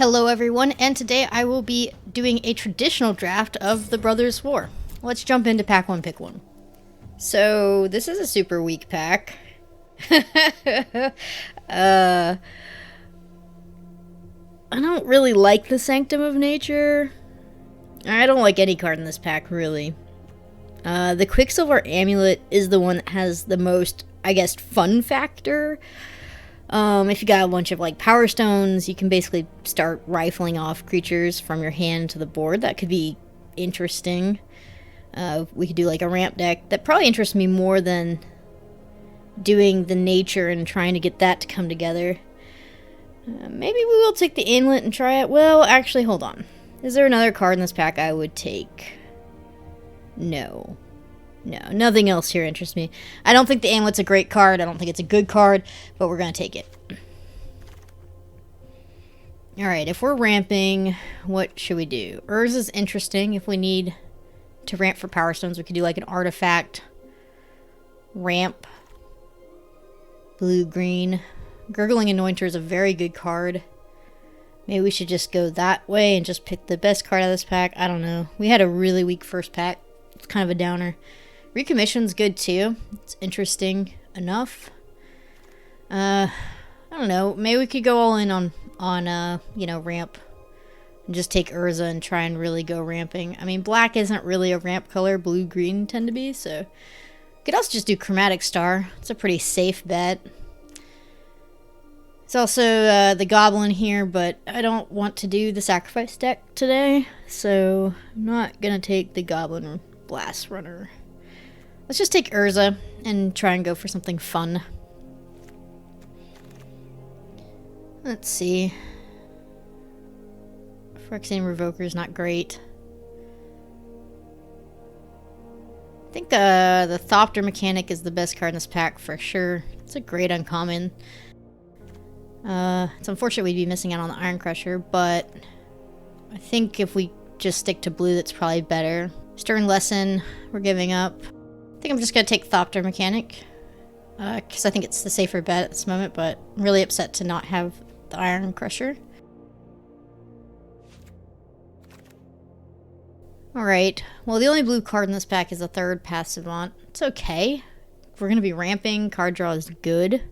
Hello everyone, and today I will be doing a traditional draft of the Brothers War. Let's jump into pack 1, pick 1. So, this is a super weak pack. I don't really like the Sanctum of Nature. I don't like any card in this pack, really. The Quicksilver Amulet is the one that has the most, I guess, fun factor. If you got a bunch of like Power Stones, you can basically start rifling off creatures from your hand to the board. That could be interesting. We could do like a ramp deck. That probably interests me more than doing the nature and trying to get that to come together. Maybe we will take the Amulet and try it. Well, actually, hold on. Is there another card in this pack I would take? No. No, nothing else here interests me. I don't think the Amulet's a great card. I don't think it's a good card, but we're going to take it. Alright, if we're ramping, what should we do? Urza's interesting. If we need to ramp for Power Stones, we could do like an artifact ramp. Blue-green. Gurgling Anointer is a very good card. Maybe we should just go that way and just pick the best card out of this pack. I don't know. We had a really weak first pack. It's kind of a downer. Recommission's good too. It's interesting enough. I don't know. Maybe we could go all in on you know, ramp. And just take Urza and try and really go ramping. I mean, black isn't really a ramp color. Blue-green tend to be, so... Could also just do Chromatic Star. It's a pretty safe bet. It's also the Goblin here, but I don't want to do the Sacrifice deck today. So, I'm not gonna take the Goblin Blast Runner. Let's just take Urza and try and go for something fun. Let's see. Phyrexian Revoker is not great. I think the Thopter Mechanic is the best card in this pack for sure. It's a great uncommon. It's unfortunate we'd be missing out on the Iron Crusher, but I think if we just stick to blue, that's probably better. Stern Lesson, we're giving up. I think I'm just going to take Thopter Mechanic, because I think it's the safer bet at this moment, but I'm really upset to not have the Iron Crusher. Alright, well the only blue card in this pack is a third Path Savant. It's okay. If we're going to be ramping, card draw is good. I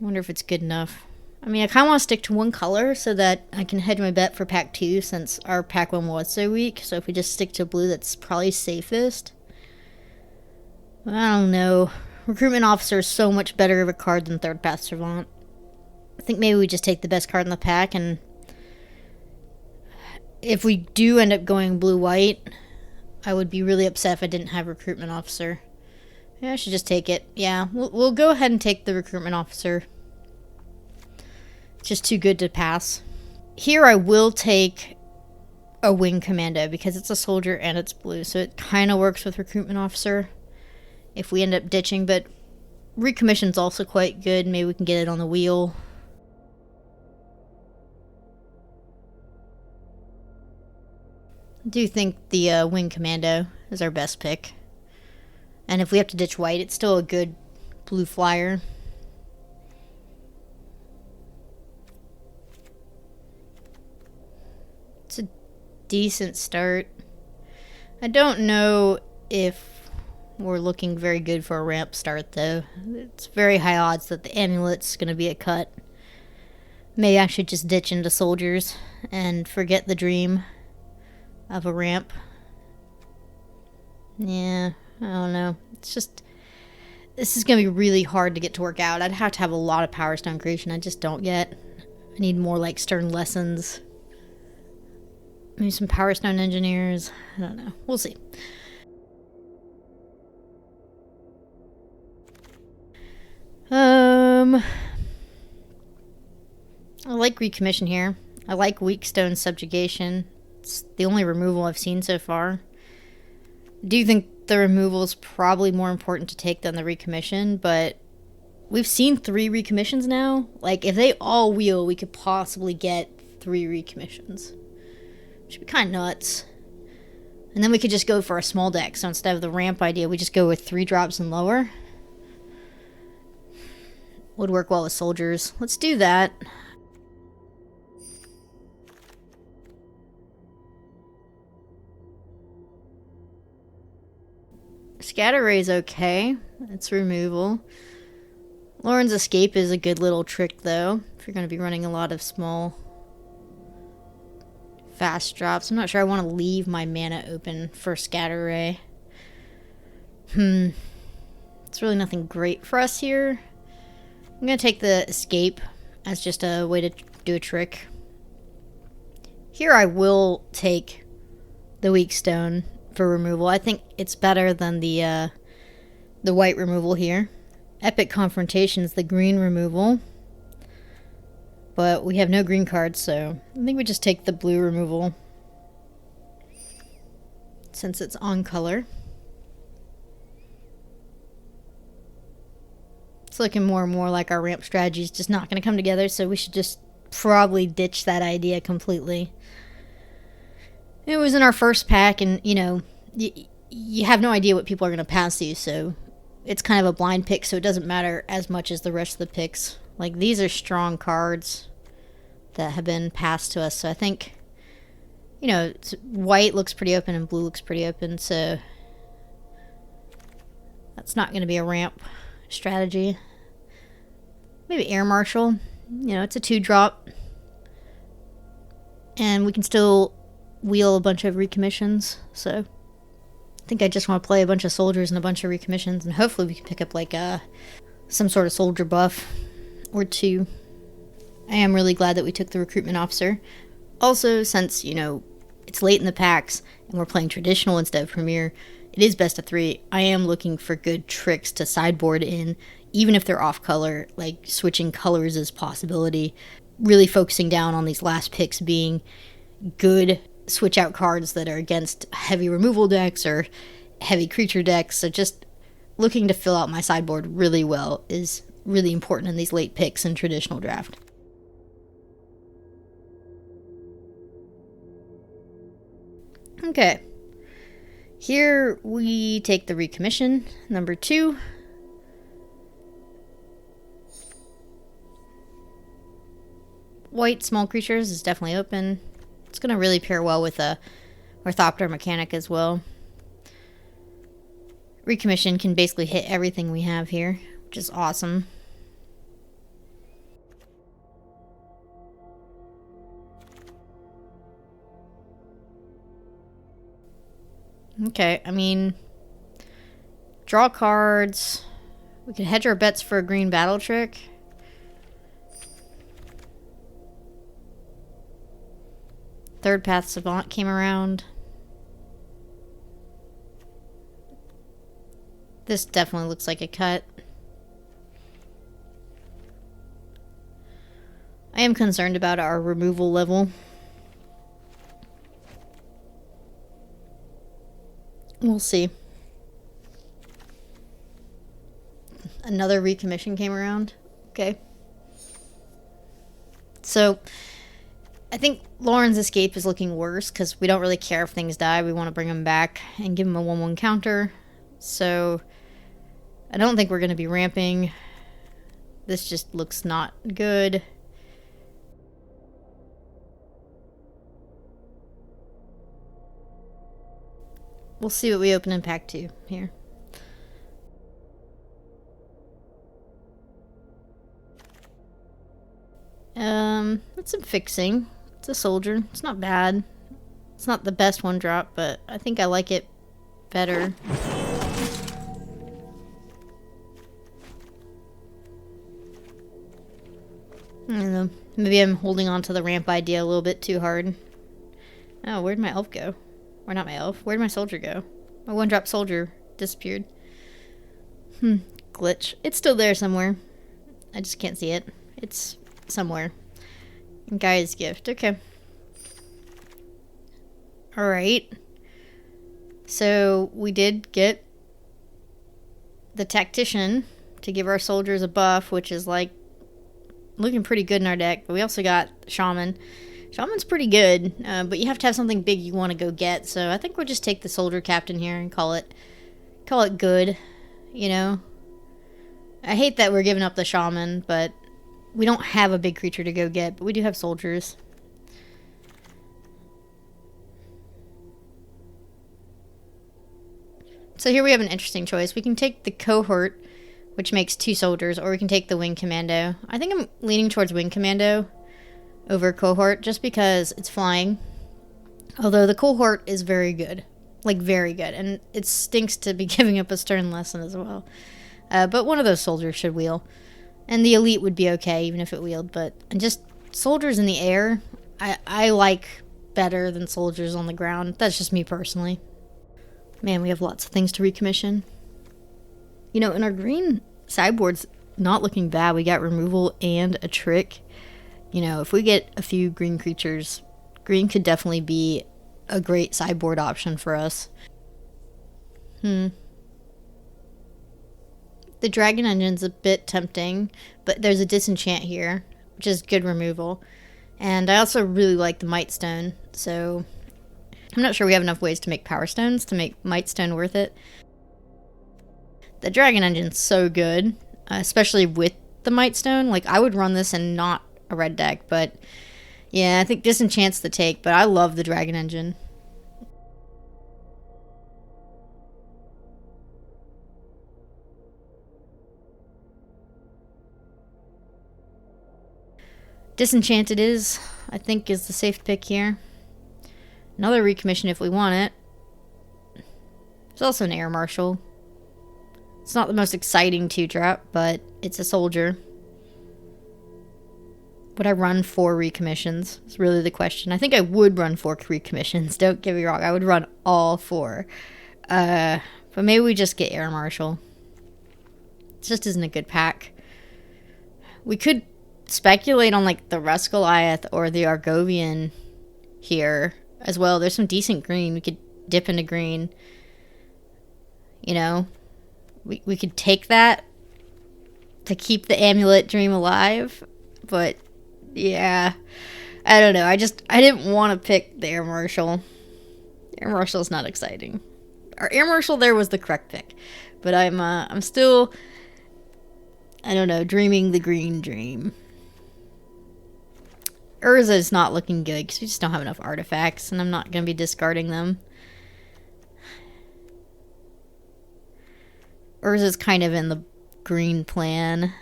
wonder if it's good enough. I mean, I kind of want to stick to one color so that I can hedge my bet for pack 2 since our pack 1 was so weak. So if we just stick to blue, that's probably safest. I don't know. Recruitment Officer is so much better of a card than third Path Savant. I think maybe we just take the best card in the pack, and if we do end up going blue-white, I would be really upset if I didn't have Recruitment Officer. Yeah, I should just take it. Yeah, we'll go ahead and take the Recruitment Officer. It's just too good to pass. Here I will take a Wing Commando because it's a soldier and it's blue, so it kind of works with Recruitment Officer if we end up ditching, but Recommission's also quite good. Maybe we can get it on the wheel. I do think the Wing Commando is our best pick. And if we have to ditch white, it's still a good blue flyer. It's a decent start. I don't know if we're looking very good for a ramp start, though. It's very high odds that the Amulet's going to be a cut. Maybe I should just ditch into soldiers and forget the dream of a ramp. Yeah, I don't know. It's just... This is going to be really hard to get to work out. I'd have to have a lot of Power Stone creation. I just don't yet. I need more, like, Stern Lessons. Maybe some Power Stone Engineers. I don't know. We'll see. I like Recommission here. I like Weak Stone Subjugation. It's the only removal I've seen so far. I do think the removal is probably more important to take than the Recommission, but we've seen 3 Recommissions now. Like, if they all wheel, we could possibly get 3 Recommissions. Which would be kind of nuts. And then we could just go for a small deck. So instead of the ramp idea, we just go with 3 drops and lower. Would work well with soldiers. Let's do that. Scatter Ray's okay. It's removal. Lauren's Escape is a good little trick, though, if you're going to be running a lot of small, fast drops. I'm not sure I want to leave my mana open for Scatter Ray. It's really nothing great for us here. I'm going to take the Escape as just a way to do a trick. Here I will take the Weak Stone for removal. I think it's better than the white removal here. Epic Confrontation's the green removal. But we have no green cards, so I think we just take the blue removal since it's on color. It's looking more and more like our ramp strategy is just not going to come together, so we should just probably ditch that idea completely. It was in our first pack, and, you know, you have no idea what people are going to pass you, so it's kind of a blind pick, so it doesn't matter as much as the rest of the picks. Like, these are strong cards that have been passed to us, so I think, you know, white looks pretty open and blue looks pretty open, so that's not going to be a ramp strategy. Maybe Air Marshal. You know, it's a 2-drop. And we can still wheel a bunch of recommissions, so I think I just want to play a bunch of soldiers and a bunch of recommissions, and hopefully we can pick up like some sort of soldier buff or two. I am really glad that we took the recruitment officer. Also, since, you know, it's late in the packs and we're playing traditional instead of premier, it is best of 3. I am looking for good tricks to sideboard in, even if they're off color, like switching colors is a possibility. Really focusing down on these last picks being good switch out cards that are against heavy removal decks or heavy creature decks. So just looking to fill out my sideboard really well is really important in these late picks in traditional draft. Okay. Here we take the recommission, number 2. White small creatures is definitely open. It's going to really pair well with a Orthopter Mechanic as well. Recommission can basically hit everything we have here, which is awesome. Okay, I mean, draw cards. We could hedge our bets for a green battle trick. Third Path Savant came around. This definitely looks like a cut. I am concerned about our removal level. We'll see. Another recommission came around. Okay. So, I think Lauren's Escape is looking worse because we don't really care if things die. We want to bring them back and give them a 1/1 counter. So, I don't think we're going to be ramping. This just looks not good. We'll see what we open in pack 2 here. That's some fixing. It's a soldier. It's not bad. It's not the best 1-drop, but I think I like it better. I don't know. Maybe I'm holding on to the ramp idea a little bit too hard. Oh, where'd my elf go? Or not my elf. Where'd my soldier go? My 1-drop soldier disappeared. Glitch. It's still there somewhere. I just can't see it. It's somewhere. Guy's Gift. Okay. Alright. So, we did get the Tactician to give our soldiers a buff, which is like looking pretty good in our deck. But we also got Shaman. Shaman's pretty good, but you have to have something big you want to go get. So I think we'll just take the Soldier Captain here and call it good, you know. I hate that we're giving up the Shaman, but we don't have a big creature to go get, but we do have soldiers. So here we have an interesting choice. We can take the cohort, which makes 2 soldiers, or we can take the wing commando. I think I'm leaning towards wing commando over cohort just because it's flying. Although the cohort is very good. Like, very good. And it stinks to be giving up a stern lesson as well. But one of those soldiers should wheel. And the elite would be okay, even if it wheeled. But and just soldiers in the air, I like better than soldiers on the ground. That's just me personally. Man, we have lots of things to recommission. You know, in our green sideboard's not looking bad. We got removal and a trick. You know, if we get a few green creatures, green could definitely be a great sideboard option for us. The dragon engine's a bit tempting, but there's a disenchant here, which is good removal. And I also really like the might stone, so I'm not sure we have enough ways to make power stones to make might stone worth it. The dragon engine's so good, especially with the might stone. Like, I would run this and not a red deck, but yeah, I think disenchant's the take, but I love the dragon engine. Disenchanted I think, is the safe pick here. Another recommission if we want it. There's also an air marshal. It's not the most exciting 2-drop, but it's a soldier. Would I run 4 recommissions? It's really the question. I think I would run 4 recommissions. Don't get me wrong. I would run all 4. But maybe we just get air marshal. It just isn't a good pack. We could speculate on like the Rusgoliath or the Argovian here as well. There's some decent green. We could dip into green. You know, we could take that to keep the amulet dream alive, but yeah, I don't know. I didn't want to pick the air marshal. Air marshal's not exciting. Our air marshal there was the correct pick, but I'm still, I don't know, dreaming the green dream. Urza's not looking good because we just don't have enough artifacts, and I'm not going to be discarding them. Urza's kind of in the green plan.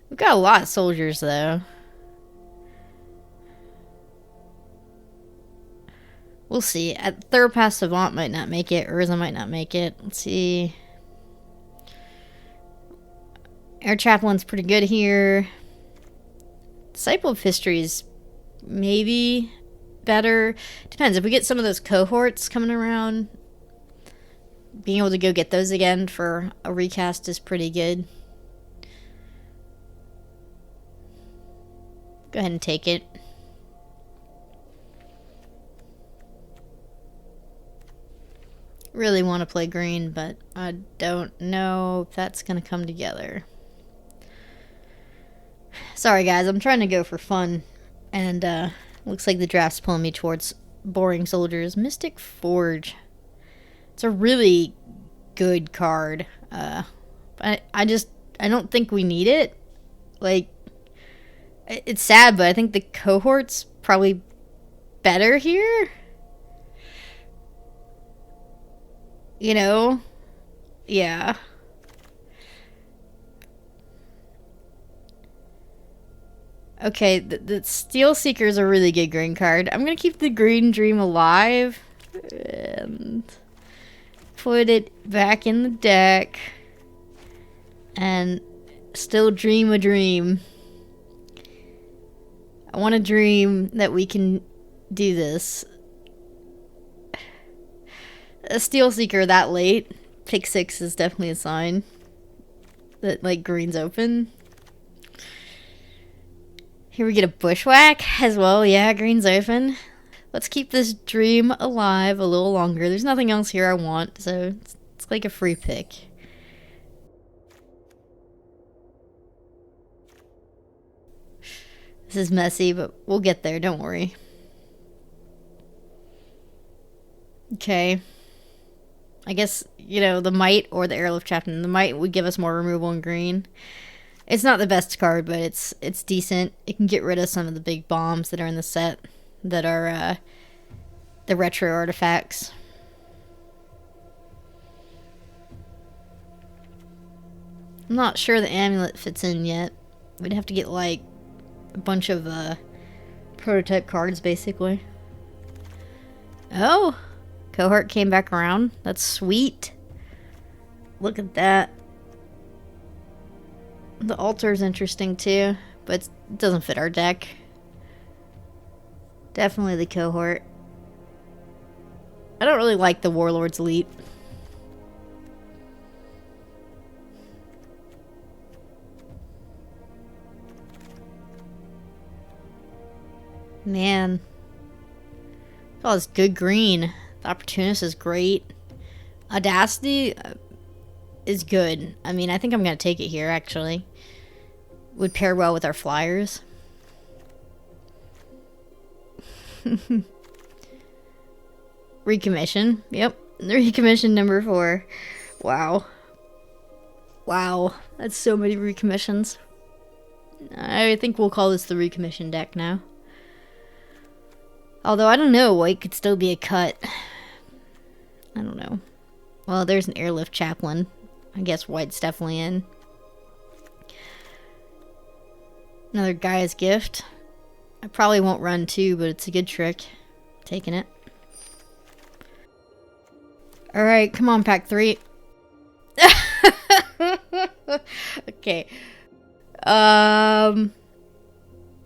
We've got a lot of soldiers, though. We'll see. At third pass, Savant might not make it. Urza might not make it. Let's see. Air Chaplain's pretty good here. Disciple of History's maybe better. Depends. If we get some of those cohorts coming around, being able to go get those again for a recast is pretty good. Go ahead and take it. Really want to play green, but I don't know if that's going to come together. Sorry guys, I'm trying to go for fun, and looks like the draft's pulling me towards boring soldiers. Mystic Forge. It's a really good card. But I don't think we need it. Like, it's sad, but I think the cohort's probably better here. You know? Yeah. Okay, the Steel Seeker is a really good green card. I'm going to keep the Green Dream alive and put it back in the deck and still dream a dream. I want to dream that we can do this. A Steel Seeker that late, pick 6 is definitely a sign that, like, green's open. Here we get a Bushwhack as well. Yeah, green's open. Let's keep this dream alive a little longer. There's nothing else here I want, so it's like a free pick. This is messy, but we'll get there, don't worry. Okay. I guess, you know, the Might or the Airlift Chaplain. The Might would give us more removal in green. It's not the best card, but it's decent. It can get rid of some of the big bombs that are in the set that are the retro artifacts. I'm not sure the amulet fits in yet. We'd have to get like a bunch of prototype cards basically. Oh, cohort came back around. That's sweet. Look at that. The altar's interesting too, but it doesn't fit our deck. Definitely the cohort. I don't really like the Warlord's Elite. Man. Oh, this good green. The Opportunist is great. Audacity is good. I mean, I think I'm going to take it here, actually. Would pair well with our flyers. Recommission. Yep. Recommission number 4. Wow. Wow. That's so many recommissions. I think we'll call this the recommission deck now. Although, I don't know. White could still be a cut. I don't know. Well, there's an Airlift Chaplain. I guess white's definitely in. Another Gaia's Gift. I probably won't run 2, but it's a good trick. Taking it. Alright, come on, pack 3. Okay.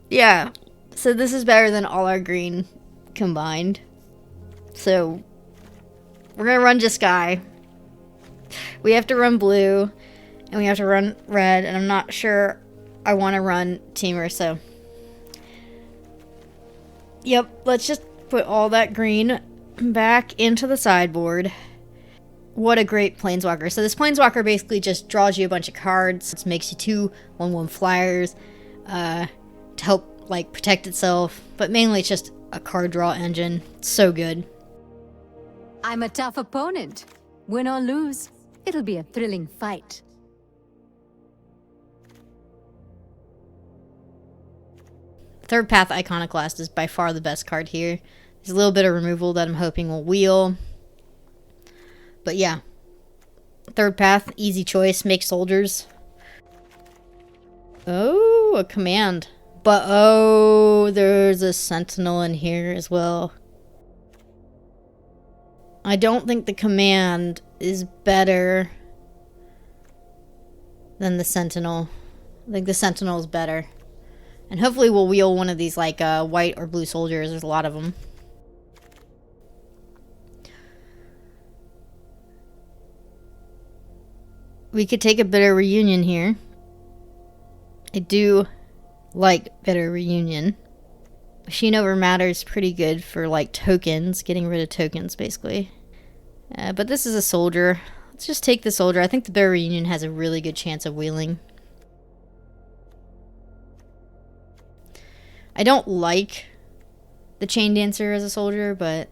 Yeah. So this is better than all our green combined. So we're gonna run Jeskai. We have to run blue, and we have to run red, and I'm not sure I want to run Teamer, so... Yep, let's just put all that green back into the sideboard. What a great Planeswalker. So this Planeswalker basically just draws you a bunch of cards. It makes you 2 1/1 flyers to help like protect itself. But mainly it's just a card draw engine. It's so good. I'm a tough opponent. Win or lose, it'll be a thrilling fight. Third Path Iconoclast is by far the best card here. There's a little bit of removal that I'm hoping will wheel. But yeah. Third Path, easy choice, make soldiers. Oh, a command. But oh, there's a Sentinel in here as well. I don't think the command is better than the Sentinel. I think the Sentinel is better. And hopefully we'll wheel one of these like white or blue soldiers. There's a lot of them. We could take a Bitter Reunion here. I do like Bitter Reunion. Machine Over Matter is pretty good for like tokens. Getting rid of tokens basically. But this is a soldier. Let's just take the soldier. I think the Bitter Reunion has a really good chance of wheeling. I don't like the Chain Dancer as a soldier, but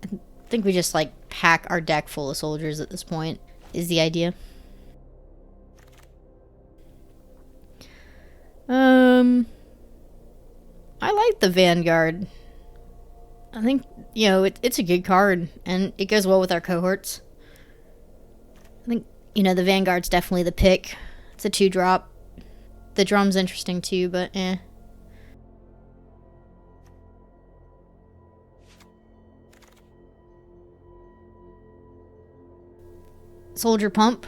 I think we just like pack our deck full of soldiers at this point is the idea. I like the Vanguard. I think, you know, it's a good card, and it goes well with our cohorts. I think, you know, the Vanguard's definitely the pick. It's a 2-drop. The drum's interesting too, but eh. Soldier Pump.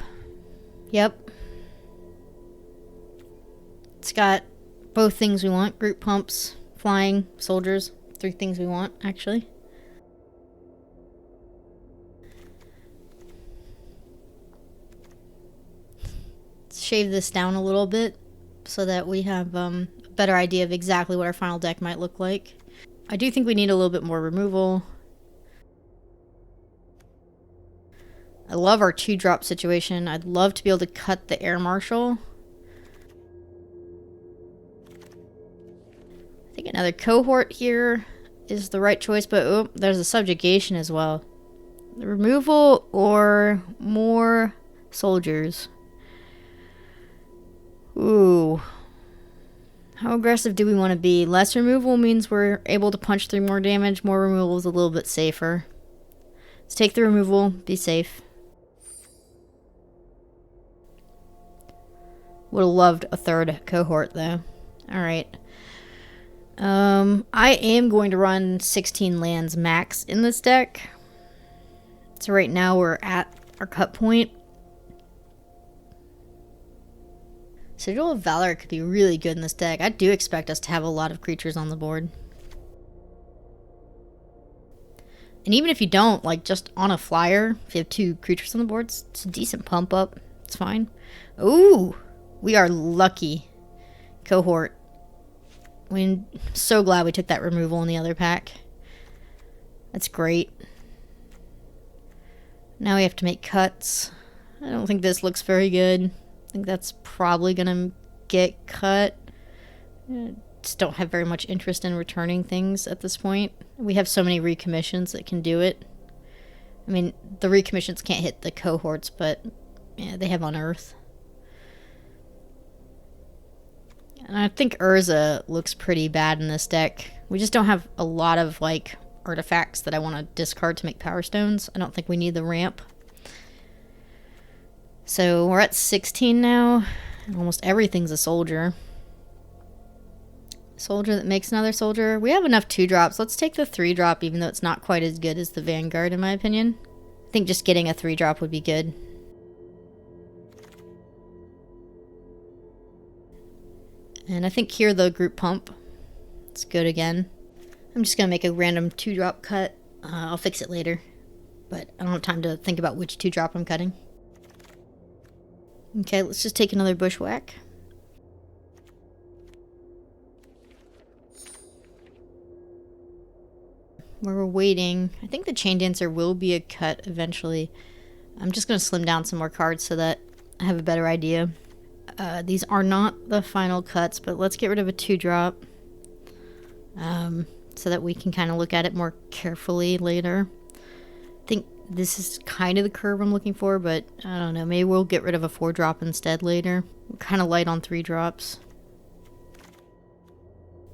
Yep. It's got both things we want. Group pumps, flying, soldiers. 3 things we want, actually. Let's shave this down a little bit so that we have a better idea of exactly what our final deck might look like. I do think we need a little bit more removal. I love our 2-drop situation. I'd love to be able to cut the Air Marshal. I think another cohort here is the right choice, but oh, there's a subjugation as well. The removal or more soldiers. Ooh. How aggressive do we want to be? Less removal means we're able to punch through more damage. More removal is a little bit safer. Let's take the removal. Be safe. Would have loved a third cohort though. Alright. I am going to run 16 lands max in this deck. So right now we're at our cut point. Sigil of Valor could be really good in this deck. I do expect us to have a lot of creatures on the board. And even if you don't, like just on a flyer, if you have 2 creatures on the board, it's a decent pump up. It's fine. Ooh, we are lucky. Cohort. We're so glad we took that removal in the other pack. That's great. Now we have to make cuts. I don't think this looks very good. I think that's probably gonna get cut. Just don't have very much interest in returning things at this point. We have so many recommissions that can do it. I mean, the recommissions can't hit the cohorts, but yeah, they have Unearth. And I think Urza looks pretty bad in this deck. We just don't have a lot of like artifacts that I want to discard to make Power Stones. I don't think we need the ramp. So we're at 16 now. Almost everything's a soldier. Soldier that makes another soldier. We have enough 2-drops. Let's take the 3-drop, even though it's not quite as good as the Vanguard, in my opinion. I think just getting a 3-drop would be good. And I think here the group pump. It's good again. I'm just going to make a random 2-drop cut. I'll fix it later. But I don't have time to think about which 2-drop I'm cutting. Okay, let's just take another Bushwhack. While we're waiting, I think the Chain Dancer will be a cut eventually. I'm just going to slim down some more cards so that I have a better idea. These are not the final cuts, but let's get rid of a 2-drop. So that we can kind of look at it more carefully later. I think this is kind of the curve I'm looking for, but I don't know. Maybe we'll get rid of a 4-drop instead later. We're kind of light on 3-drops.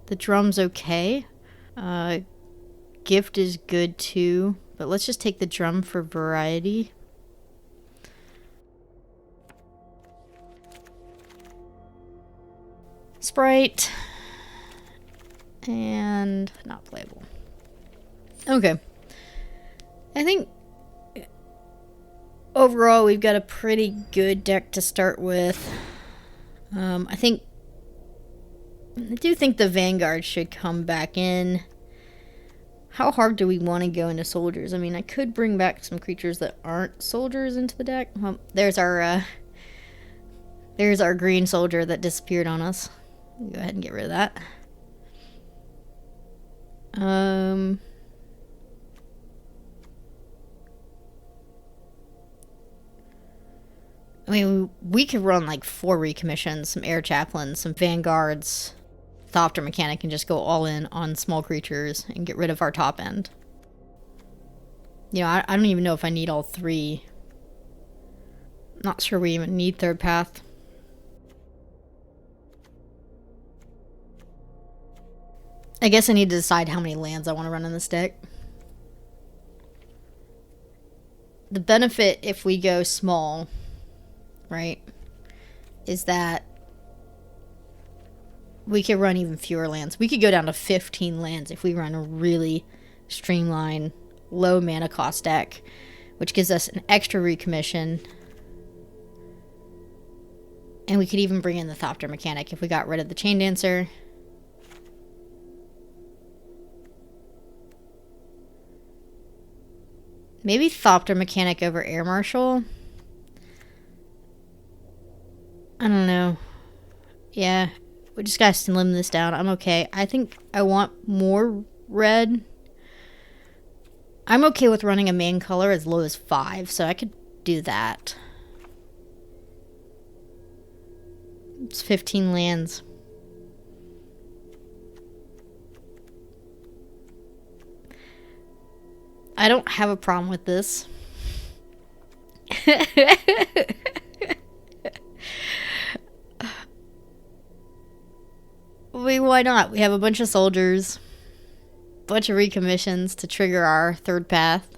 The drum's okay. Gift is good too, but let's just take the drum for variety. Sprite. And not playable. Okay. I think overall we've got a pretty good deck to start with. I do think the Vanguard should come back in. How hard do we want to go into soldiers? I mean, I could bring back some creatures that aren't soldiers into the deck. Well, there's our green soldier that disappeared on us. Go ahead and get rid of that. I mean, we could run like 4 recommissions, some air chaplains, some vanguards, Thopter mechanic, and just go all in on small creatures and get rid of our top end. You know, I don't even know if I need all 3. Not sure we even need third path. I guess I need to decide how many lands I want to run in this deck. The benefit if we go small, right, is that we could run even fewer lands. We could go down to 15 lands if we run a really streamlined, low mana cost deck, which gives us an extra recommission. And we could even bring in the Thopter mechanic if we got rid of the Chain Dancer. Maybe Thopter mechanic over Air Marshal. I don't know. Yeah, we just gotta slim this down. I'm okay. I think I want more red. I'm okay with running a main color as low as 5, so I could do that. It's 15 lands. I don't have a problem with this. Why not? We have a bunch of soldiers, bunch of recommissions to trigger our third path.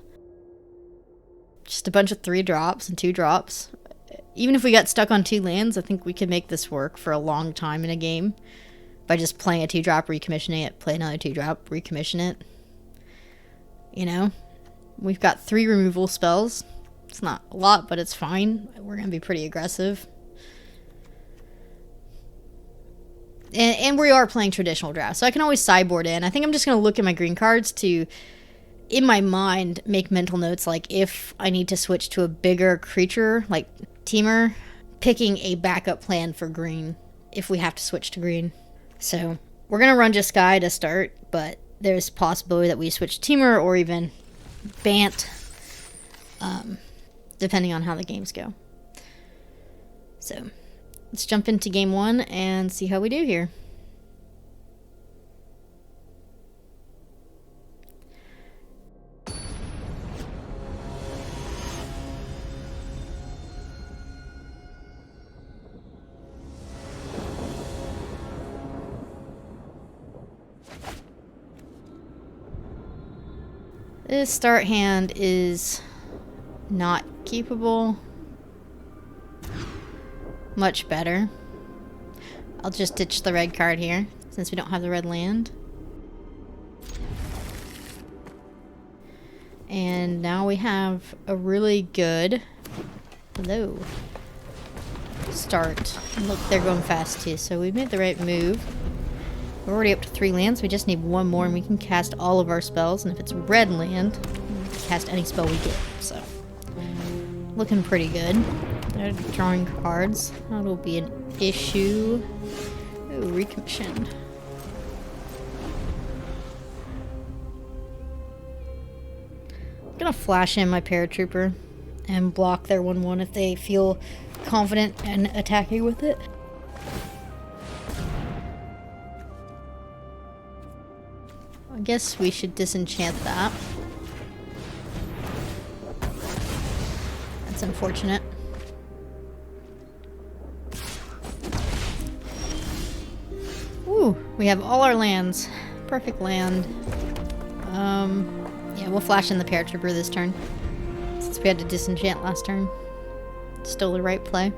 Just a bunch of 3 drops and 2 drops. Even if we got stuck on 2 lands, I think we could make this work for a long time in a game. By just playing a 2-drop, recommissioning it, play another 2-drop, recommission it. You know? We've got 3 removal spells. It's not a lot, but it's fine. We're going to be pretty aggressive. And we are playing traditional draft, so I can always sideboard in. I think I'm just going to look at my green cards to, in my mind, make mental notes, like if I need to switch to a bigger creature, like Teamer, picking a backup plan for green if we have to switch to green. So we're going to run just Sky to start, but there's a possibility that we switch Teamer or even Bant, depending on how the games go. So let's jump into game 1 and see how we do here. This start hand is not keepable. Much better. I'll just ditch the red card here, since we don't have the red land. And now we have a really good start. And look, they're going fast too, so we made the right move. We're already up to 3 lands. We just need 1 more and we can cast all of our spells. And if it's red land, we can cast any spell we get. So, looking pretty good. They're drawing cards. That'll be an issue. Ooh, recommission. I'm gonna flash in my paratrooper and block their 1/1 if they feel confident in attacking with it. I guess we should disenchant that. That's unfortunate. Ooh, we have all our lands. Perfect land. Yeah, we'll flash in the paratrooper this turn, since we had to disenchant last turn. Still the right play.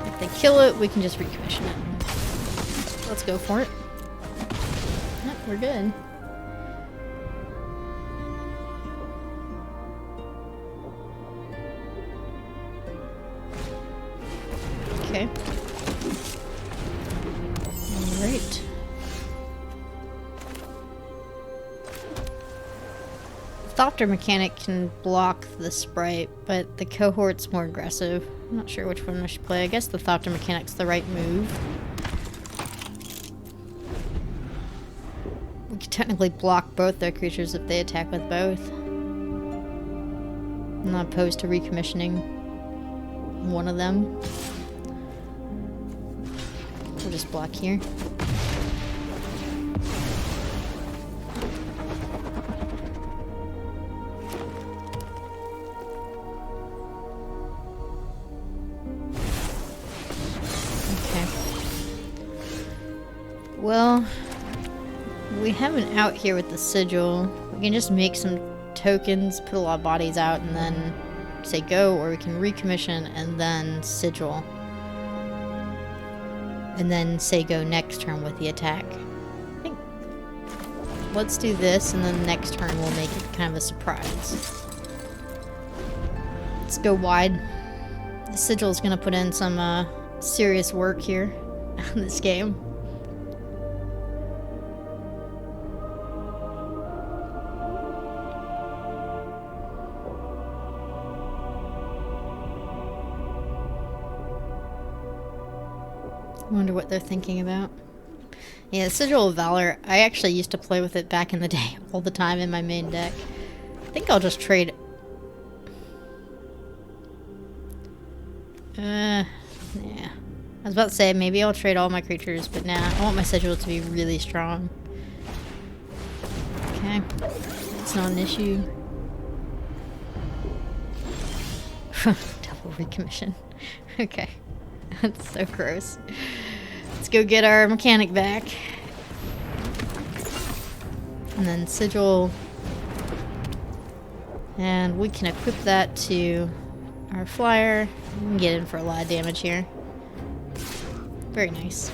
If they kill it, we can just recommission it. Let's go for it. Yep, we're good. Okay. Alright. Thopter mechanic can block the sprite, but the cohort's more aggressive. I'm not sure which one I should play. I guess the Thopter mechanic's the right move. We could technically block both their creatures if they attack with both. I'm not opposed to recommissioning one of them. We'll just block here. Well, we have an out here with the sigil. We can just make some tokens, put a lot of bodies out, and then say go, or we can recommission and then sigil. And then say go next turn with the attack. I think let's do this, and then next turn we'll make it kind of a surprise. Let's go wide. The sigil is going to put in some serious work here in this game. I wonder what they're thinking about. Yeah, Sigil of Valor, I actually used to play with it back in the day, all the time in my main deck. I think I'll just trade... yeah. I was about to say, maybe I'll trade all my creatures, but nah, I want my Sigil to be really strong. Okay. It's not an issue. Double recommission. Okay. That's so gross. Let's go get our mechanic back. And then Sigil And we can equip that to our flyer. We can get in for a lot of damage here. Very nice.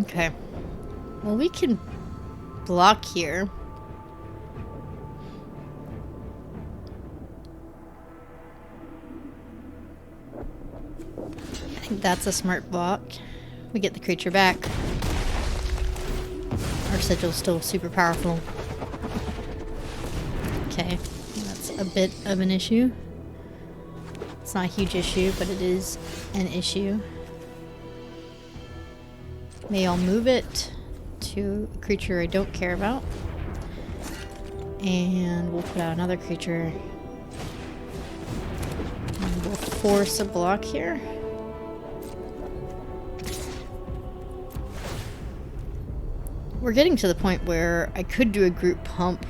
Okay. Well, we can block here. I think that's a smart block. We get the creature back. Our sigil's still super powerful. Okay, that's a bit of an issue. It's not a huge issue, but it is an issue. May I'll move it to a creature I don't care about. And we'll put out another creature. And we'll force a block here. We're getting to the point where I could do a group pump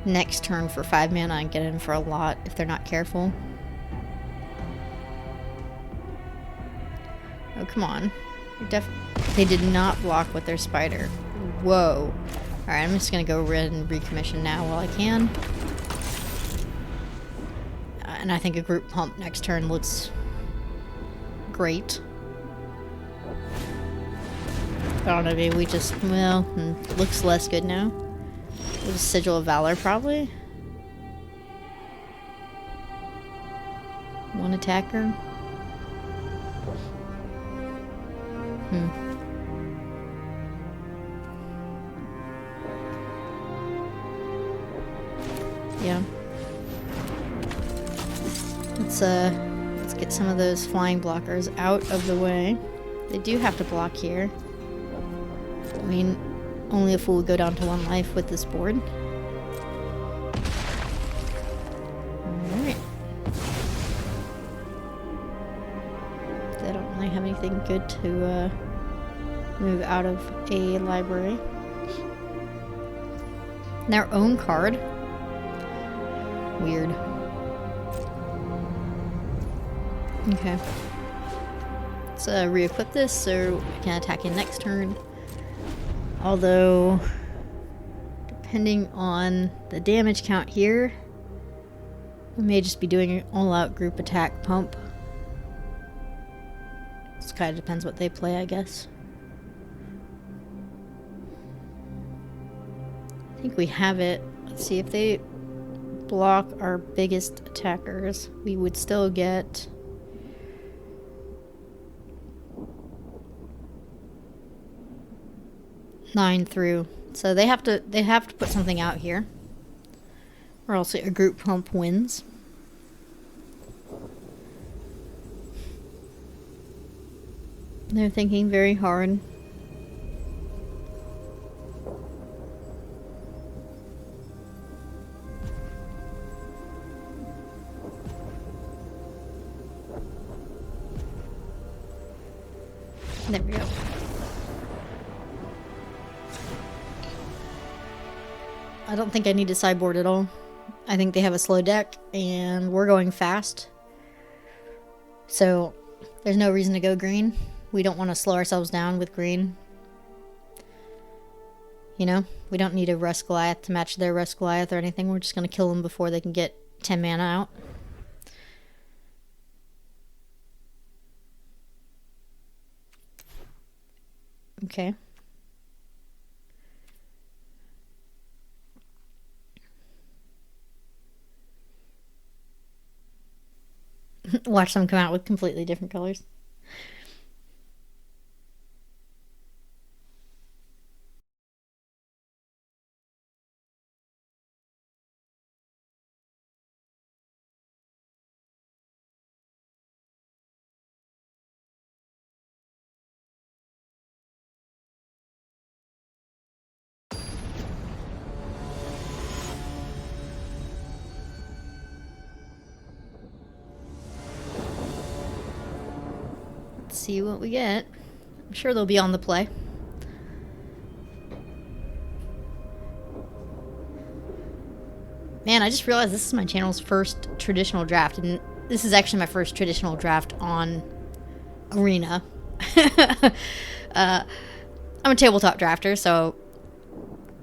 next turn for 5 mana and get in for a lot if they're not careful. Oh, come on. They did not block with their spider. Whoa. Alright, I'm just gonna go red and recommission now while I can. And I think a group pump next turn looks great. I don't know, maybe we just, well, looks less good now. With a Sigil of Valor, probably. One attacker. Yeah. Let's get some of those flying blockers out of the way. They do have to block here. I mean, only a fool would go down to 1 life with this board. Alright. They don't really have anything good to move out of a library. Their own card? Weird. Okay. Let's re-equip this so we can attack in next turn. Although, depending on the damage count here, we may just be doing an all-out group attack pump. This kind of depends what they play, I guess. I think we have it. Let's see, if they block our biggest attackers, we would still get... nine through. So they have to put something out here. Or else a group pump wins. They're thinking very hard. There we go. I don't think I need to sideboard at all. I think they have a slow deck, and we're going fast. So, there's no reason to go green. We don't want to slow ourselves down with green. You know? We don't need a Rust Goliath to match their Rust Goliath or anything. We're just going to kill them before they can get 10 mana out. Okay. Watch them come out with completely different colors. See what we get. I'm sure they'll be on the play. Man, I just realized this is my channel's first traditional draft, and this is actually my first traditional draft on Arena. I'm a tabletop drafter, so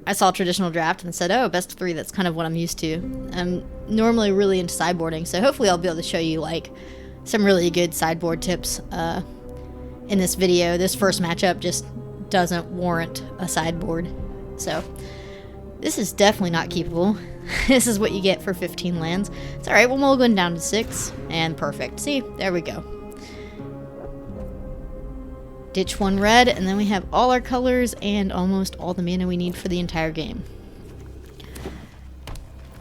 I saw traditional draft and said, oh, best of 3, that's kind of what I'm used to. I'm normally really into sideboarding, so hopefully I'll be able to show you like some really good sideboard tips in this video. This first matchup just doesn't warrant a sideboard, so this is definitely not keepable. This is what you get for 15 lands. It's alright, we'll go down to 6, and perfect. See, there we go. Ditch 1 red, and then we have all our colors and almost all the mana we need for the entire game.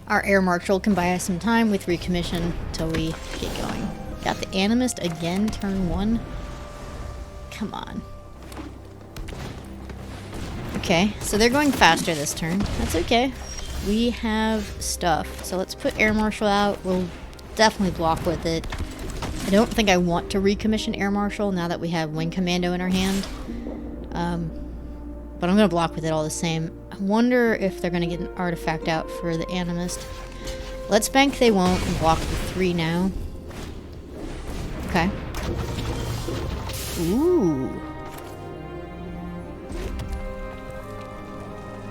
Our Air Marshal can buy us some time with Recommission till we get going. Got the Animist again, turn 1. Come on. Okay, so they're going faster this turn. That's okay. We have stuff. So let's put Air Marshal out. We'll definitely block with it. I don't think I want to recommission Air Marshal now that we have Wing Commando in our hand. But I'm going to block with it all the same. I wonder if they're going to get an artifact out for the Animist. Let's bank they won't and block the 3 now. Okay. Ooh.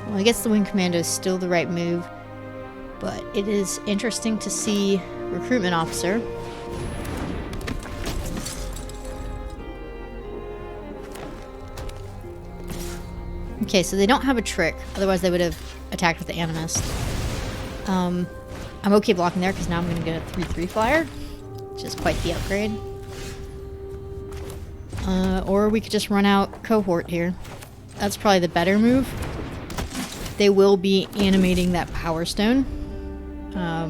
Well, I guess the Wing Commando is still the right move. But it is interesting to see Recruitment Officer. Okay, so they don't have a trick, otherwise they would have attacked with the Animist. I'm okay blocking there because now I'm going to get a 3/3 flyer, which is quite the upgrade. Or we could just run out Cohort here. That's probably the better move. They will be animating that Power Stone. I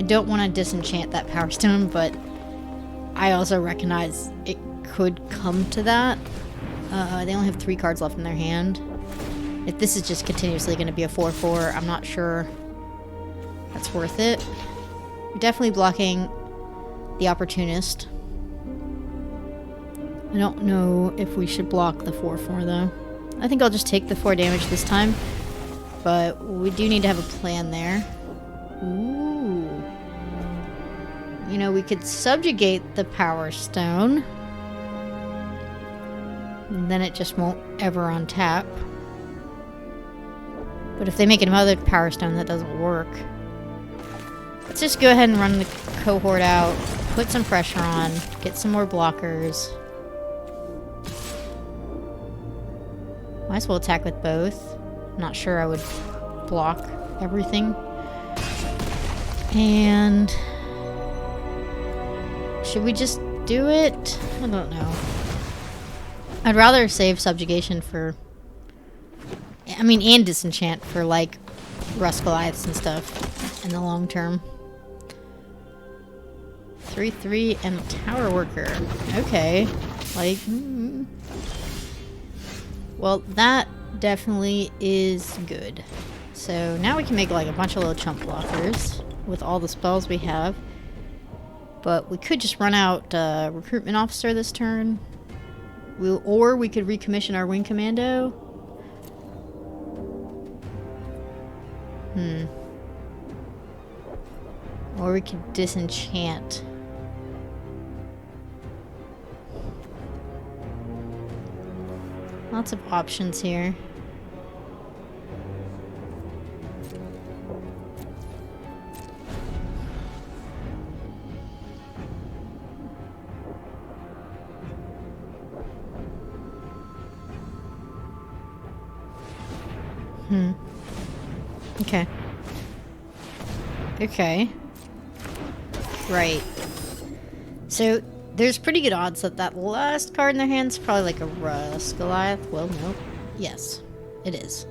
don't want to disenchant that Power Stone, but I also recognize it could come to that. They only have 3 cards left in their hand. If this is just continuously going to be a 4/4, I'm not sure that's worth it. We're definitely blocking the Opportunist. I don't know if we should block the 4/4 though. I think I'll just take the 4 damage this time, but we do need to have a plan there. Ooh. You know, we could subjugate the Power Stone. And then it just won't ever untap. But if they make another Power Stone, that doesn't work. Let's just go ahead and run the Cohort out, put some pressure on, get some more blockers. Might as well attack with both. Not sure I would block everything. And should we just do it? I don't know. I'd rather save subjugation for, I mean, and disenchant for like Rust Goliaths and stuff in the long term. 3/3 and Tower Worker. Okay. Like, well, that definitely is good. So now we can make like a bunch of little chump blockers with all the spells we have. But we could just run out Recruitment Officer this turn. Or we could recommission our Wing Commando. Or we could disenchant. Lots of options here. Okay. Okay. Right. So, there's pretty good odds that that last card in their hand's probably like a Rust Goliath. Well, nope. Yes, it is.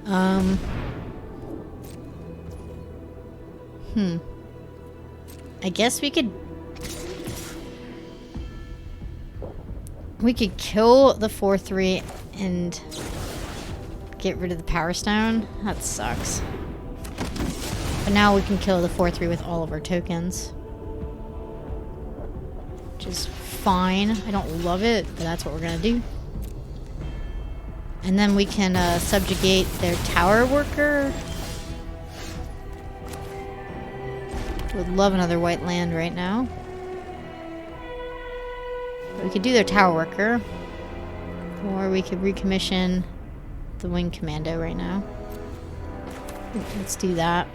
I guess we could kill the 4/3 and get rid of the Power Stone. That sucks. But now we can kill the 4/3 with all of our tokens. Which is fine. I don't love it, but that's what we're gonna do. And then we can subjugate their Tower Worker. Would love another white land right now. We could do their tower worker. Or we could recommission the wing commando right now. Let's do that.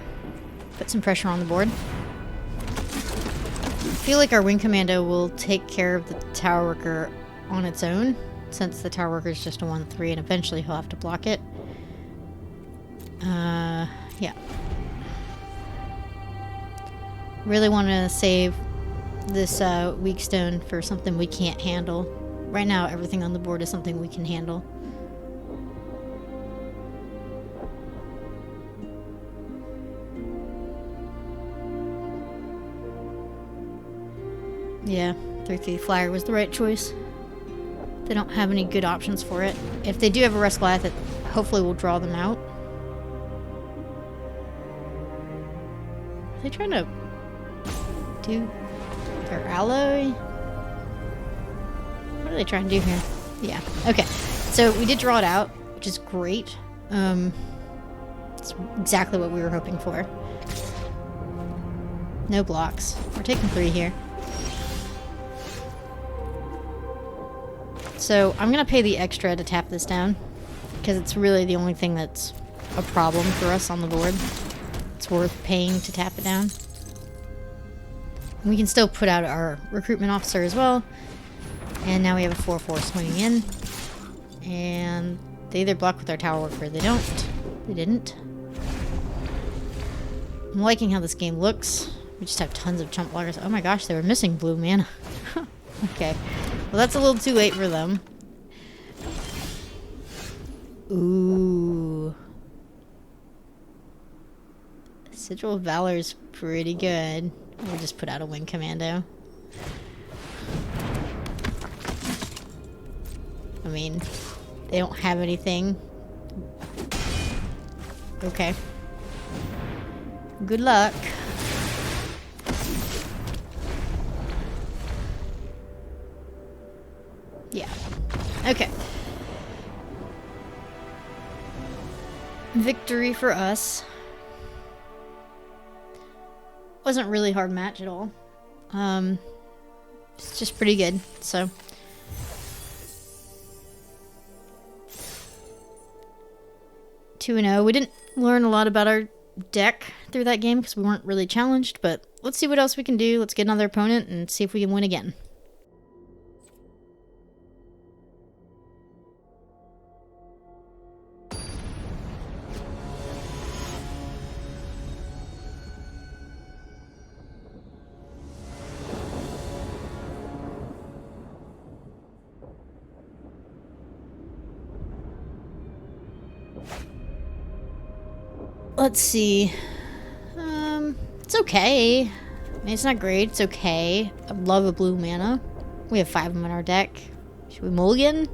Put some pressure on the board. I feel like our wing commando will take care of the tower worker on its own, since the tower worker is just a 1/3 and eventually he'll have to block it. Yeah. Really want to save this weak stone for something we can't handle. Right now, everything on the board is something we can handle. Yeah, 3/3 flyer was the right choice. They don't have any good options for it. If they do have a Rest Goliath, it hopefully will draw them out. Are they trying to do their alloy? What are they trying to do here? Yeah, okay. So we did draw it out, which is great. It's exactly what we were hoping for. No blocks. We're taking 3 here. So I'm going to pay the extra to tap this down, because it's really the only thing that's a problem for us on the board. It's worth paying to tap it down. We can still put out our recruitment officer as well. And now we have a 4/4 swinging in. And they either block with our tower worker or they don't. They didn't. I'm liking how this game looks. We just have tons of chump blockers. Oh my gosh, they were missing blue mana. Okay. Well, that's a little too late for them. Ooh. Sigil of Valor's pretty good. We'll just put out a wing commando. I mean, they don't have anything. Okay. Good luck. Yeah. Okay. Victory for us. Wasn't really a hard match at all. It's just pretty good, so. Two 2-0. We didn't learn a lot about our deck through that game because we weren't really challenged, but let's see what else we can do. Let's get another opponent and see if we can win again. Let's see. It's okay. I mean, it's not great. It's okay. I love a blue mana. We have 5 of them in our deck. Should we mulligan?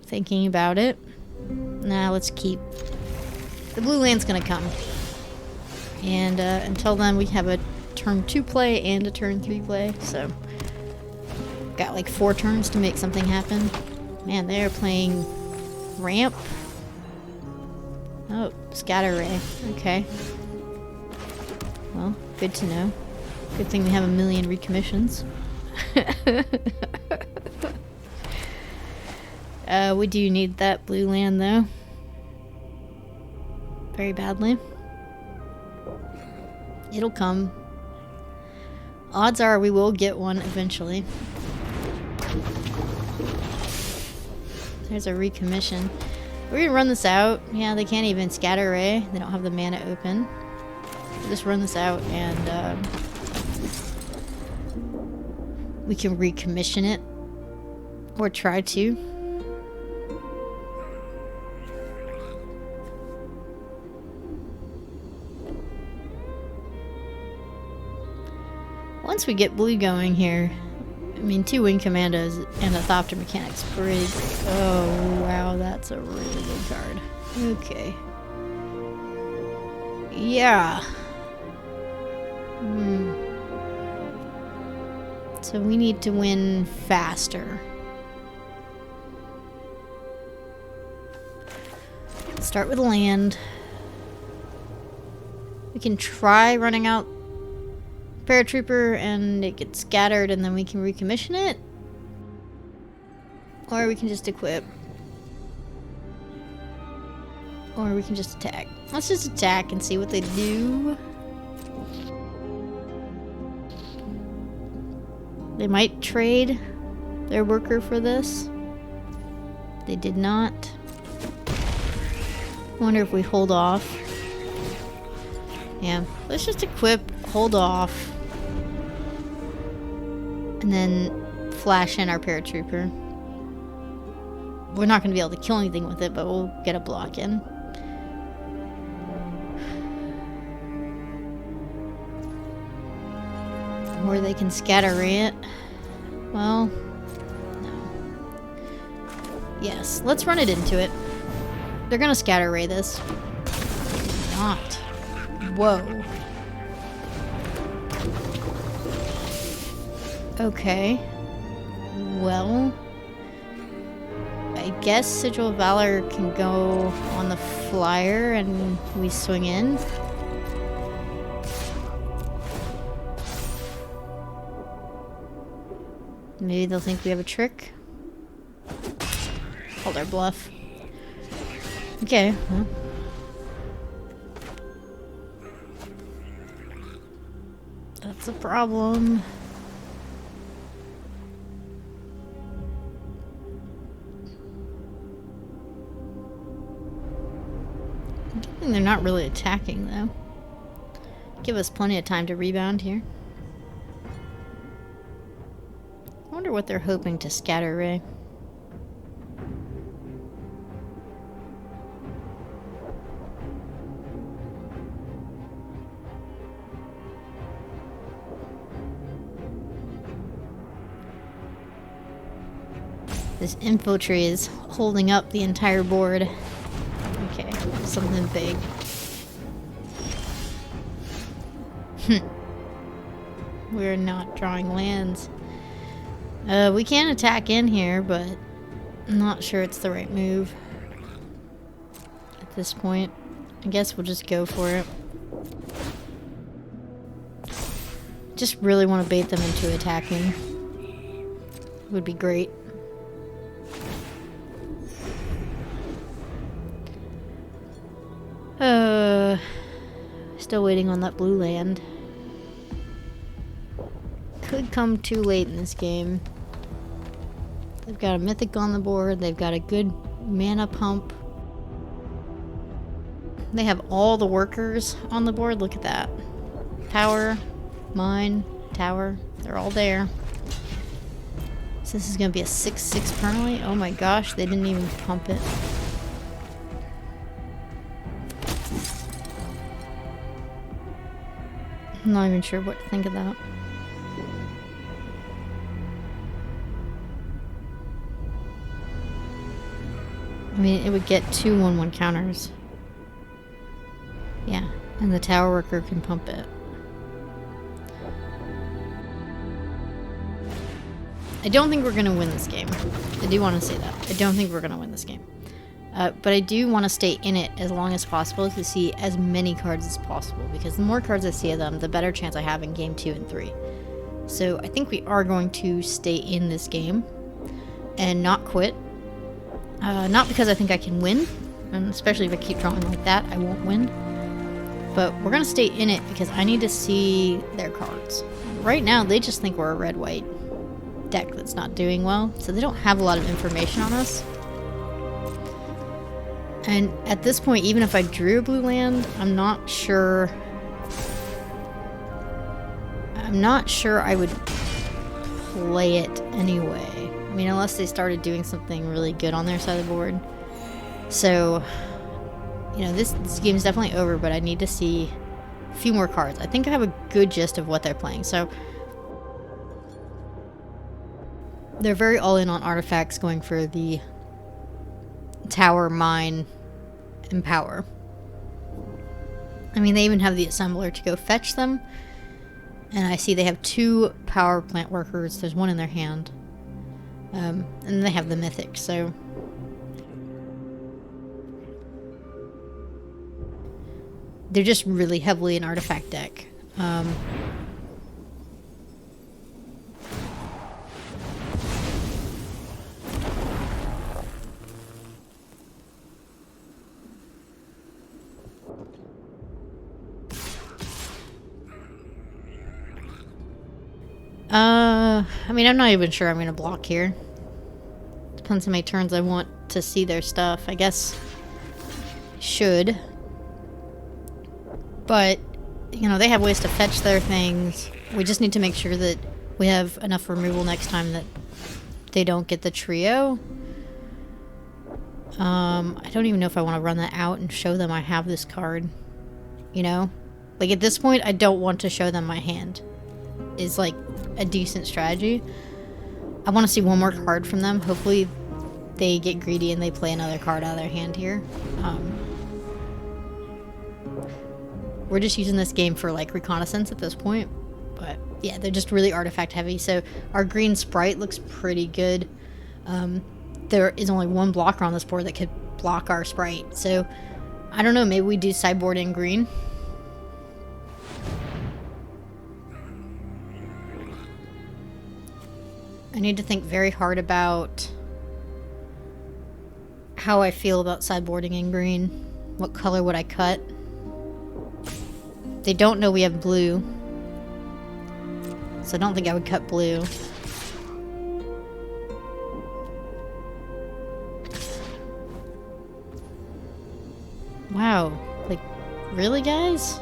Thinking about it. Nah, let's keep. The blue land's gonna come. And until then, we have a turn 2 play and a turn 3 play. So, got like 4 turns to make something happen. Man, they're playing ramp. Oh, scatter ray. Okay. Well, good to know. Good thing we have a million recommissions. We do need that blue land though. Very badly. It'll come. Odds are we will get one eventually. There's a recommission. We're gonna run this out. Yeah, they can't even scatter ray. They don't have the mana open. We'll just run this out and we can recommission it. Or try to. Once we get blue going here, I mean, 2 wing commandos and a Thopter mechanic's pretty great. Oh, wow, that's a really good card. Okay. Yeah. So we need to win faster. Let's start with land. We can try running out paratrooper and it gets scattered and then we can recommission it. Or we can just equip. Or we can just attack. Let's just attack and see what they do. They might trade their worker for this. They did not. Wonder if we hold off. Yeah, let's just equip, hold off, and then flash in our paratrooper. We're not going to be able to kill anything with it, but we'll get a block in. Or they can scatter it. Well, no. Yes, let's run it into it. They're going to scatter ray this. Not. Whoa. Okay. Well, I guess Sigil of Valor can go on the flyer and we swing in. Maybe they'll think we have a trick. Called our bluff. Okay, well. That's a problem. They're not really attacking, though. Give us plenty of time to rebound here. I wonder what they're hoping to scatter ray. This infantry is holding up the entire board. Okay, something big. We're not drawing lands. We can attack in here, but I'm not sure it's the right move at this point. I guess we'll just go for it. Just really want to bait them into attacking. Would be great. Still waiting on that blue land. Could come too late in this game. They've got a mythic on the board. They've got a good mana pump. They have all the workers on the board. Look at that. Tower, mine, tower. They're all there. So this is going to be a 6/6 permanently. Oh my gosh, they didn't even pump it. I'm not even sure what to think of that. I mean, it would get 2 1/1 counters. Yeah, and the tower worker can pump it. I don't think we're going to win this game. I do want to say that. I don't think we're going to win this game. But I do want to stay in it as long as possible to see as many cards as possible, because the more cards I see of them, the better chance I have in game 2 and 3. So I think we are going to stay in this game and not quit. Not because I think I can win, and especially if I keep drawing like that, I won't win. But we're going to stay in it because I need to see their cards. Right now, they just think we're a red-white deck that's not doing well, so they don't have a lot of information on us. And at this point, even if I drew a blue land, I'm not sure I would play it anyway. I mean, unless they started doing something really good on their side of the board. So, you know, this game is definitely over, but I need to see a few more cards. I think I have a good gist of what they're playing. So, they're very all in on artifacts, going for the tower, mine, and power. I mean, they even have the assembler to go fetch them. And I see they have 2 power plant workers. There's 1 in their hand. And they have the mythic, so they're just really heavily an artifact deck. I mean, I'm not even sure I'm gonna block here. Depends how many turns I want to see their stuff. I guess should. But, you know, they have ways to fetch their things. We just need to make sure that we have enough removal next time that they don't get the trio. I don't even know if I want to run that out and show them I have this card. You know? Like, at this point, I don't want to show them my hand. Is, like, a decent strategy. I want to see one more card from them. Hopefully they get greedy and they play another card out of their hand here. We're just using this game for, like, reconnaissance at this point. But, yeah, they're just really artifact heavy. So our green sprite looks pretty good. There is only one blocker on this board that could block our sprite. So, I don't know. Maybe we do sideboard in green. I need to think very hard about how I feel about sideboarding in green. What color would I cut? They don't know we have blue. So I don't think I would cut blue. Wow. Like, really, guys?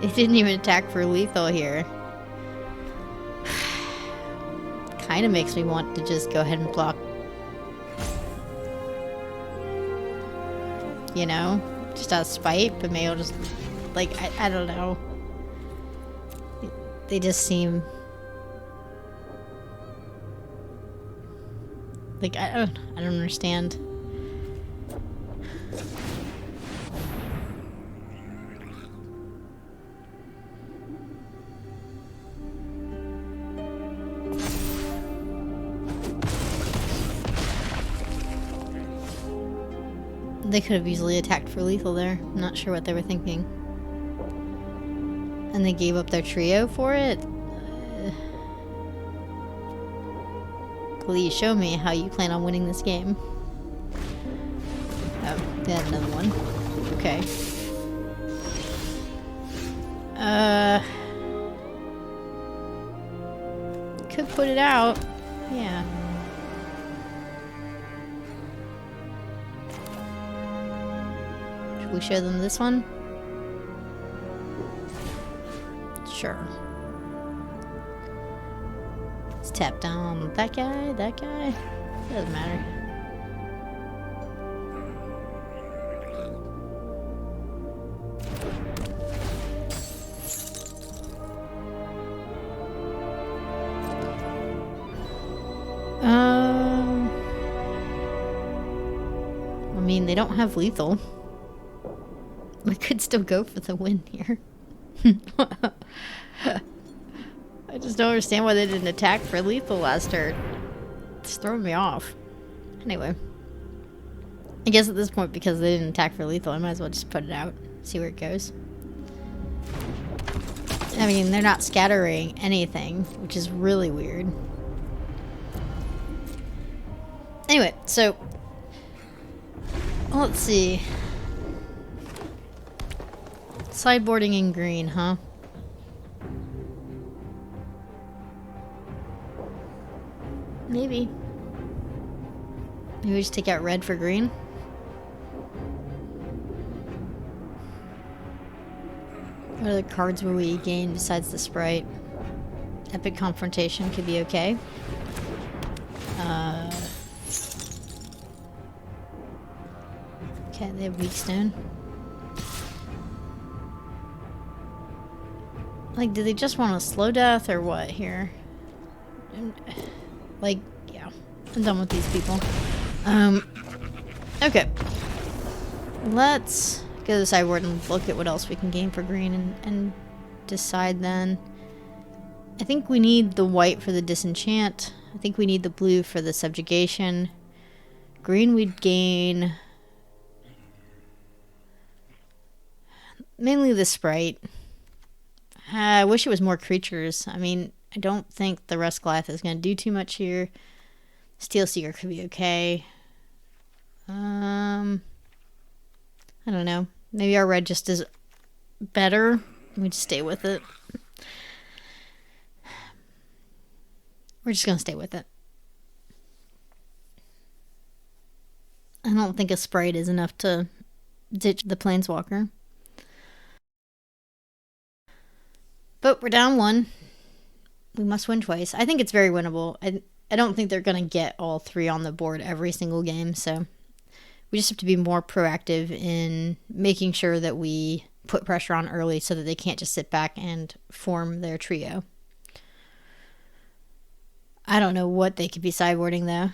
It didn't even attack for lethal here. Kind of makes me want to just go ahead and block. You know? Just out of spite, but maybe I'll just... Like, I don't know. They just seem... Like, I don't understand. They could have easily attacked for lethal there. I'm not sure what they were thinking. And they gave up their trio for it? Please show me how you plan on winning this game. Oh, they had another one. Okay. Could put it out. Yeah. Should we show them this one? Sure. Let's tap down that guy, that guy. Doesn't matter. I mean, they don't have lethal. We could still go for the win here. I just don't understand why they didn't attack for lethal last turn. It's throwing me off. Anyway. I guess at this point, because they didn't attack for lethal, I might as well just put it out. See where it goes. I mean, they're not scattering anything, which is really weird. Anyway, so... let's see. Sideboarding in green, huh? Maybe. Maybe we just take out red for green? What other cards will we gain besides the sprite? Epic Confrontation could be okay. Okay, they have Weak Stone. Like, do they just want a slow death or what here? Like, yeah. I'm done with these people. Okay. Let's go to the sideboard and look at what else we can gain for green and decide then. I think we need the white for the disenchant. I think we need the blue for the subjugation. Green, we'd gain mainly the sprite. I wish it was more creatures. I mean, I don't think the Rust Goliath is going to do too much here. Steel Seeker could be okay. I don't know. Maybe our red just is better. We just stay with it. We're just going to stay with it. I don't think a sprite is enough to ditch the Planeswalker. But we're down 1. We must win twice. I think it's very winnable. I don't think they're going to get all 3 on the board every single game, so we just have to be more proactive in making sure that we put pressure on early so that they can't just sit back and form their trio. I don't know what they could be sideboarding, though.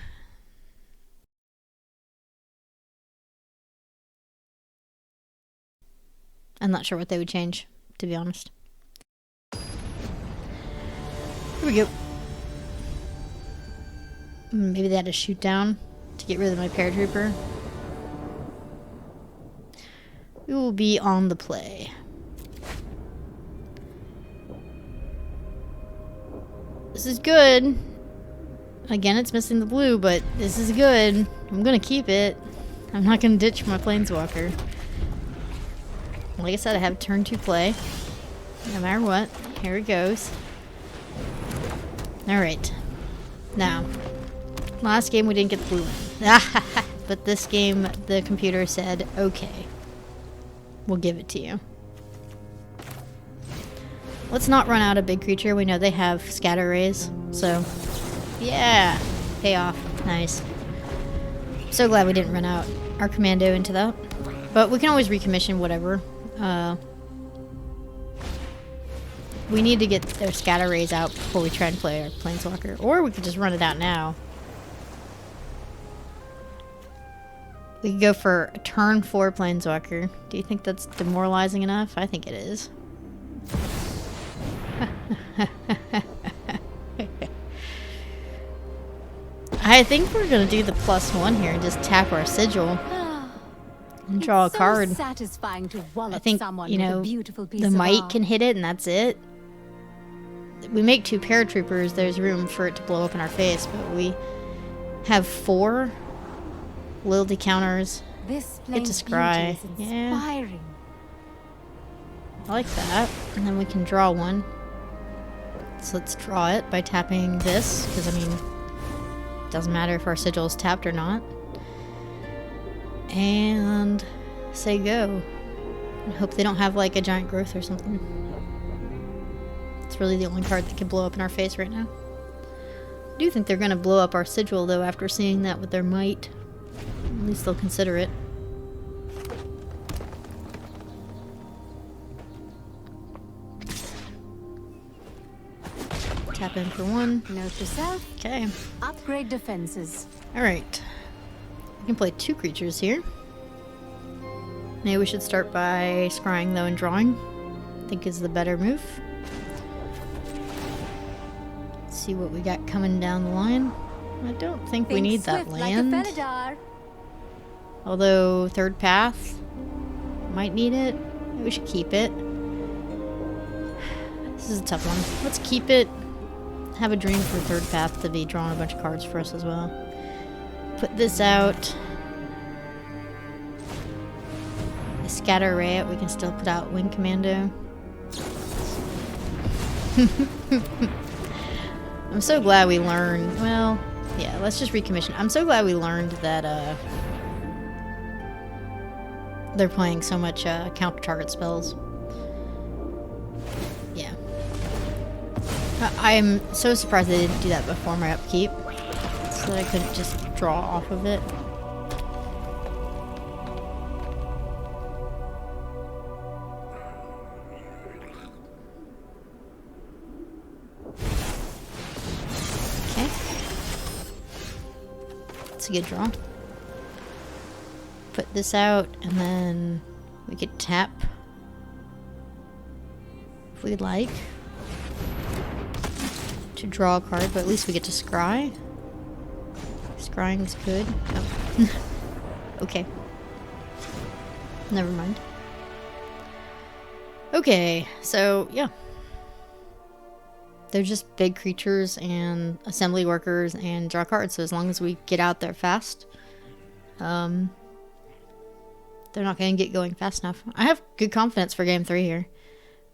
I'm not sure what they would change, to be honest. Here we go. Maybe they had to shoot down to get rid of my paratrooper. We will be on the play. This is good. Again, it's missing the blue, but this is good. I'm gonna keep it. I'm not gonna ditch my Planeswalker. Like I said, I have turn 2 play. No matter what. Here it goes. Alright. Now. Last game we didn't get the blue one. But this game, the computer said, okay. We'll give it to you. Let's not run out a big creature. We know they have scatter rays. So, yeah. Payoff. Nice. So glad we didn't run out our commando into that. But we can always recommission whatever. We need to get their scatter rays out before we try and play our Planeswalker. Or we could just run it out now. We could go for a turn 4 Planeswalker. Do you think that's demoralizing enough? I think it is. I think we're gonna do the +1 here and just tap our sigil and draw a card. Satisfying to I think, you know, the might can hit it and that's it. We make 2 paratroopers, there's room for it to blow up in our face, but we have 4 loyalty counters. This Get to scry. Yeah. I like that. And then we can draw one. So let's draw it by tapping this, because I mean, it doesn't matter if our sigil is tapped or not. And say go. I hope they don't have like a giant growth or something. It's really the only card that can blow up in our face right now. I do think they're going to blow up our sigil though after seeing that with their might. At least they'll consider it. Tap in for 1. Note to self. Okay. Upgrade defenses. Alright. We can play 2 creatures here. Maybe we should start by scrying though and drawing. I think is the better move. Let's see what we got coming down the line. I don't think we need that land. Like a Although third path might need it. Maybe we should keep it. This is a tough one. Let's keep it. Have a dream for third path to be drawing a bunch of cards for us as well. Put this out. A scatter ray. We can still put out Wing Commando. I'm so glad we learned. Well, yeah, let's just recommission. I'm so glad we learned that they're playing so much counter target spells. Yeah. I'm so surprised they didn't do that before my upkeep. So that I couldn't just draw off of it. Okay. That's a good draw. Put this out, and then we could tap if we'd like to draw a card, but at least we get to scry. Scrying's good. Oh. Okay. Never mind. Okay, so yeah. They're just big creatures and assembly workers and draw cards, so as long as we get out there fast, they're not going to get going fast enough. I have good confidence for game 3 here.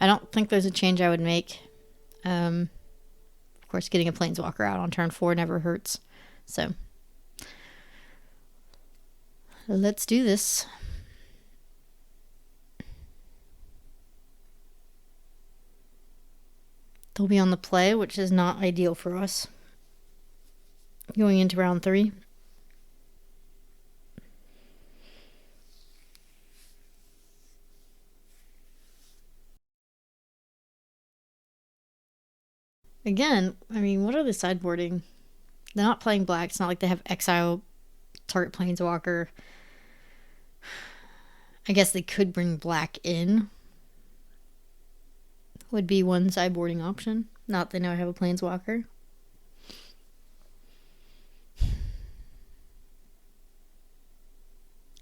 I don't think there's a change I would make. Of course, getting a Planeswalker out on turn 4 never hurts. So, let's do this. They'll be on the play, which is not ideal for us. Going into round 3. Again, I mean, what are they sideboarding? They're not playing black. It's not like they have exile target Planeswalker. I guess they could bring black in. Would be one sideboarding option. Not they now have a Planeswalker.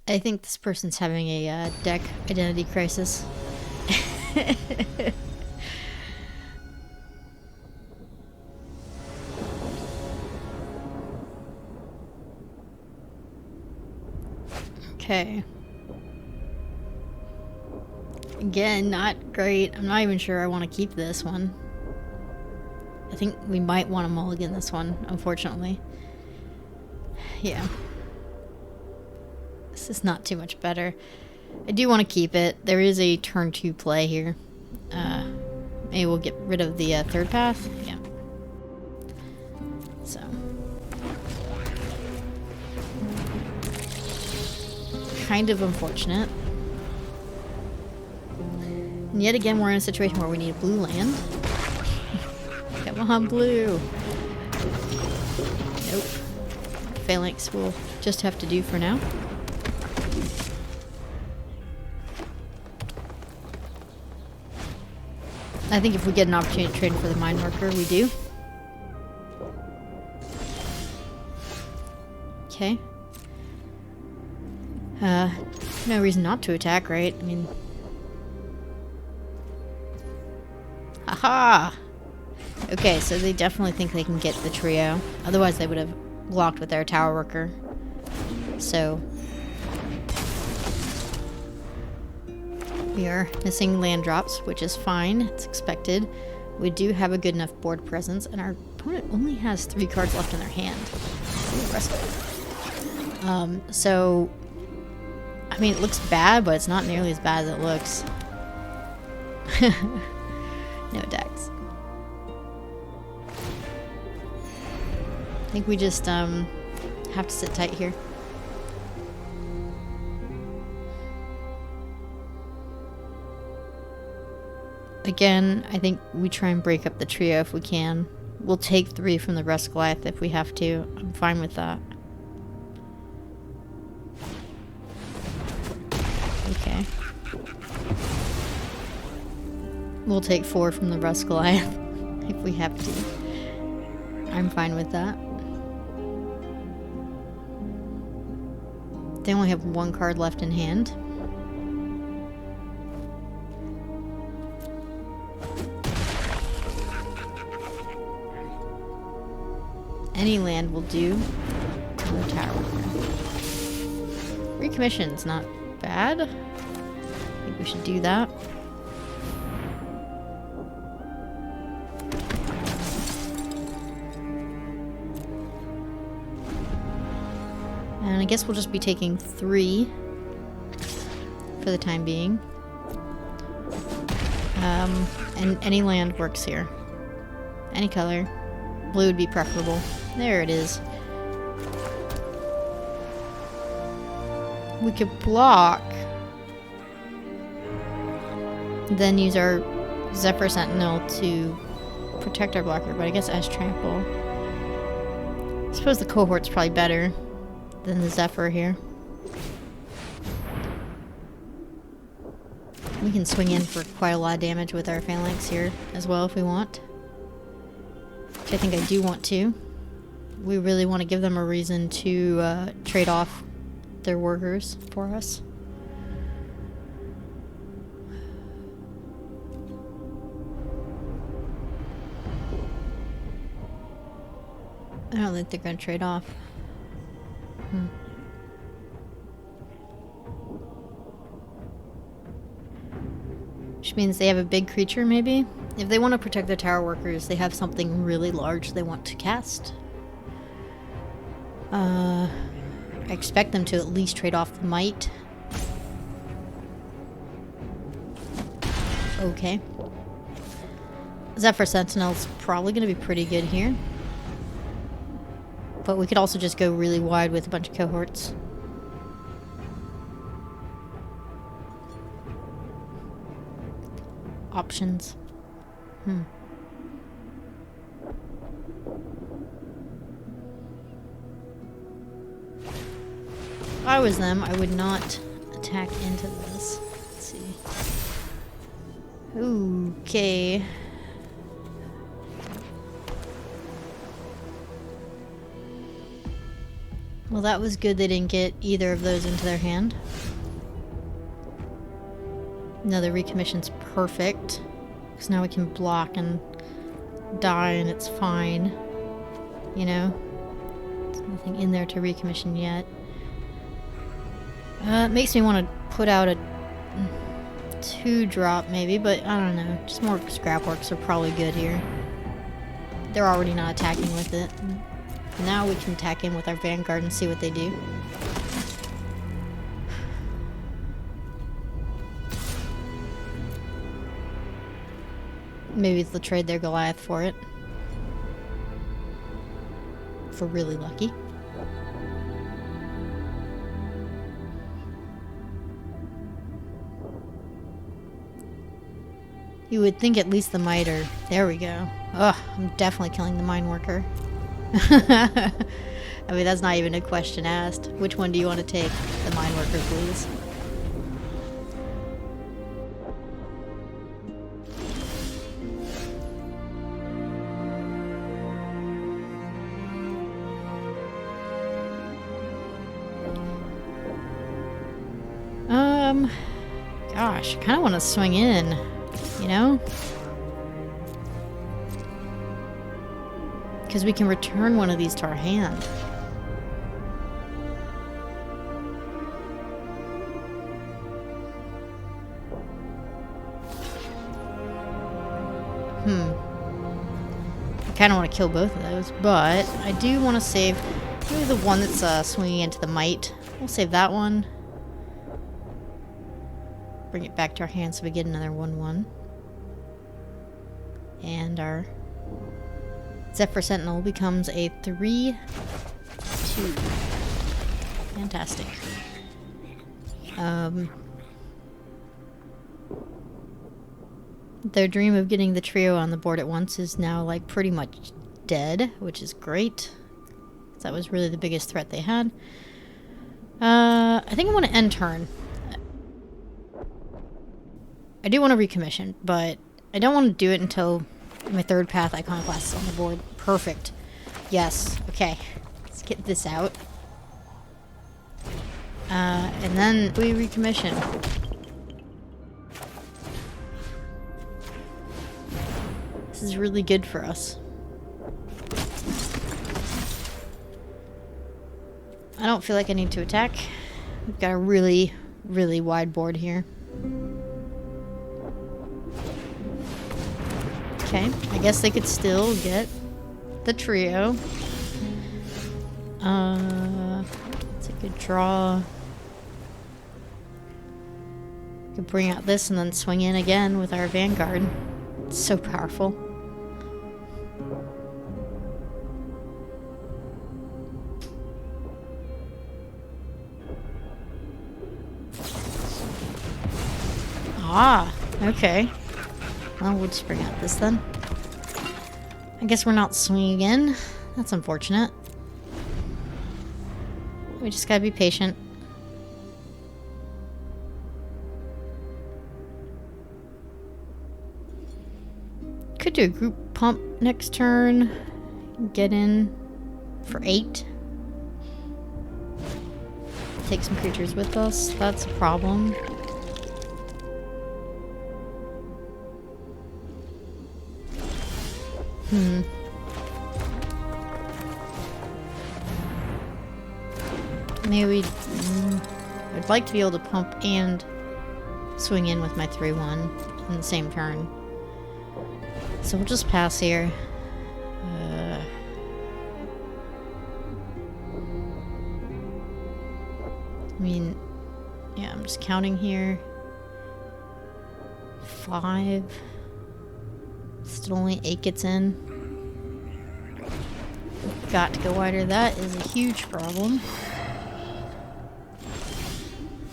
I think this person's having a deck identity crisis. Okay. Again, not great. I'm not even sure I want to keep this one. I think we might want to mulligan this one, unfortunately. Yeah. This is not too much better. I do want to keep it. There is a turn 2 play here. Maybe we'll get rid of the third path. Yeah. So. Kind of unfortunate. And yet again, we're in a situation where we need a blue land. Come on, blue. Nope. Phalanx will just have to do for now. I think if we get an opportunity to trade for the Mind Marker, we do. Okay. No reason not to attack, right? I mean... Aha! Okay, so they definitely think they can get the trio. Otherwise they would have blocked with their Tower Worker. So... we are missing land drops, which is fine. It's expected. We do have a good enough board presence, and our opponent only has 3 cards left in their hand. So... I mean, it looks bad, but it's not nearly as bad as it looks. No decks. I think we just have to sit tight here. Again, I think we try and break up the trio if we can. We'll take 3 from the Rest Goliath if we have to. I'm fine with that. Okay. We'll take 4 from the Rust Goliath if we have to. I'm fine with that. They only have 1 card left in hand. Any land will do. No Tower. Recommission's not bad. I think we should do that. And I guess we'll just be taking 3 for the time being. And any land works here. Any color. Blue would be preferable. There it is. We could block. Then use our Zephyr Sentinel to protect our blocker, but I guess as trample. I suppose the cohort's probably better than the Zephyr here. We can swing in for quite a lot of damage with our Phalanx here as well if we want. Which I think I do want to. we really want to give them a reason to trade off their workers for us. I don't think they're going to trade off. Which means they have a big creature, maybe? If they want to protect their tower workers, they have something really large they want to cast. I expect them to at least trade off the might. Okay. Zephyr Sentinel's probably going to be pretty good here. But we could also just go really wide with a bunch of cohorts. Options. If I was them, I would not attack into this. Let's see. Okay. Well, that was good they didn't get either of those into their hand. No, the recommission's perfect. Because now we can block and die and it's fine. You know? There's nothing in there to recommission yet. It makes me want to put out a 2-drop maybe, but I don't know. Just more scrapworks are probably good here. They're already not attacking with it. Now we can attack in with our Vanguard and see what they do. Maybe they'll trade their Goliath for it. If we're really lucky. You would think at least the miter. There we go. Ugh, I'm definitely killing the mine worker. I mean, that's not even a question asked. Which one do you want to take? The mine worker, please. Gosh, I kind of want to swing in, you know? Because we can return one of these to our hand. I kind of want to kill both of those, but I do want to save maybe the one that's swinging into the might. We'll save that one. Bring it back to our hand so we get another 1/1. And our Zephyr Sentinel becomes a 3/2. Fantastic. Their dream of getting the trio on the board at once is now like pretty much dead, which is great. That was really the biggest threat they had. I think I want to end turn. I do want to recommission, but I don't want to do it until my third path iconoclast is on the board. Perfect. Yes. Okay. Let's get this out. And then we recommission. This is really good for us. I don't feel like I need to attack. We've got a really, really wide board here. Okay, I guess they could still get the trio. It's a good draw. Could bring out this and then swing in again with our Vanguard. It's so powerful. Ah, okay. Well, we'll just bring out this then. I guess we're not swinging again. That's unfortunate. We just gotta be patient. Could do a group pump next turn. Get in. for 8. Take some creatures with us. That's a problem. Maybe I'd like to be able to pump and swing in with my 3/1 in the same turn. So we'll just pass here. I mean, yeah, I'm just counting here. 5. Still only 8 gets in. Got to go wider. That is a huge problem.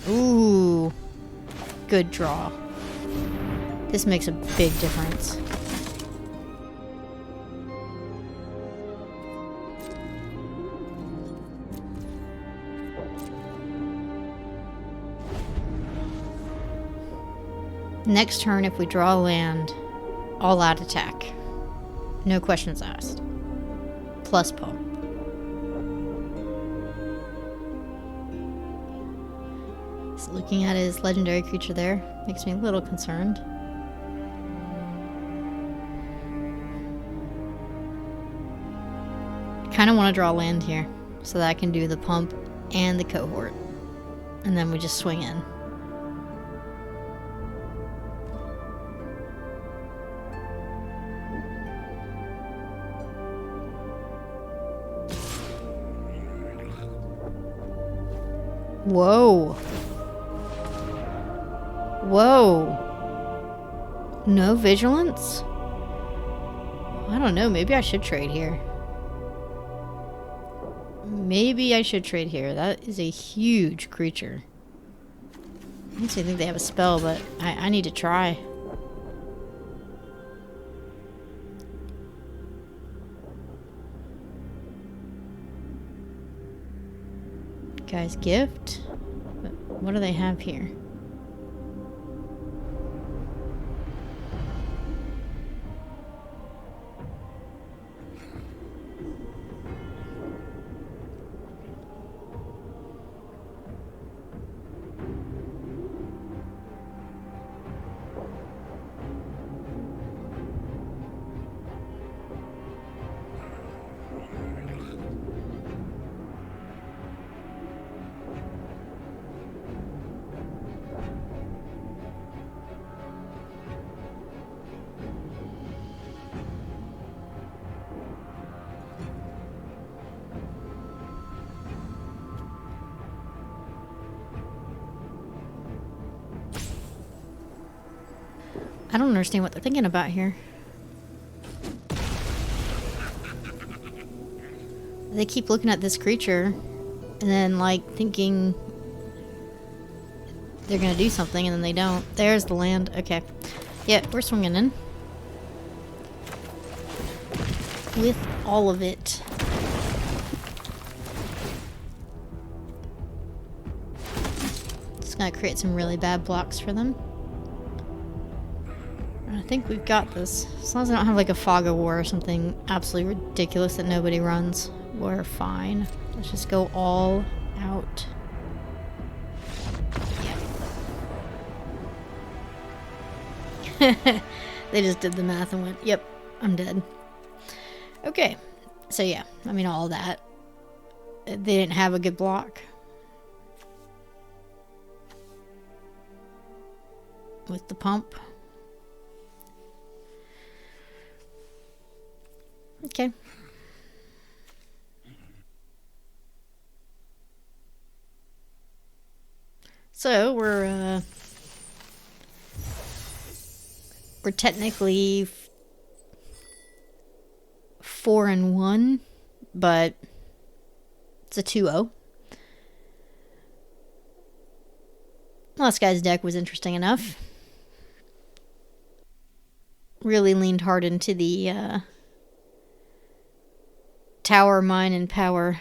Ooh. Good draw. This makes a big difference. Next turn, if we draw land, all out attack. No questions asked. Plus pump. So looking at his legendary creature there makes me a little concerned. Kind of want to draw land here so that I can do the pump and the cohort. And then we just swing in. Whoa. Whoa. No vigilance? I don't know, maybe I should trade here. Maybe I should trade here. That is a huge creature. I don't think they have a spell, but I need to try. Guy's gift? What do they have here? I don't understand what they're thinking about here. They keep looking at this creature and then like thinking they're gonna do something and then they don't. There's the land. Okay. Yeah, we're swinging in. With all of it. Just gonna create some really bad blocks for them. I think we've got this. As long as I don't have like a fog of war or something absolutely ridiculous that nobody runs, we're fine. Let's just go all out. Yeah. They just did the math and went, yep, I'm dead. Okay. So yeah, I mean all that. They didn't have a good block. With the pump. Okay. So we're technically 4-1, but it's a 2-0. Last guy's deck was interesting enough. Really leaned hard into the tower, mine, and power.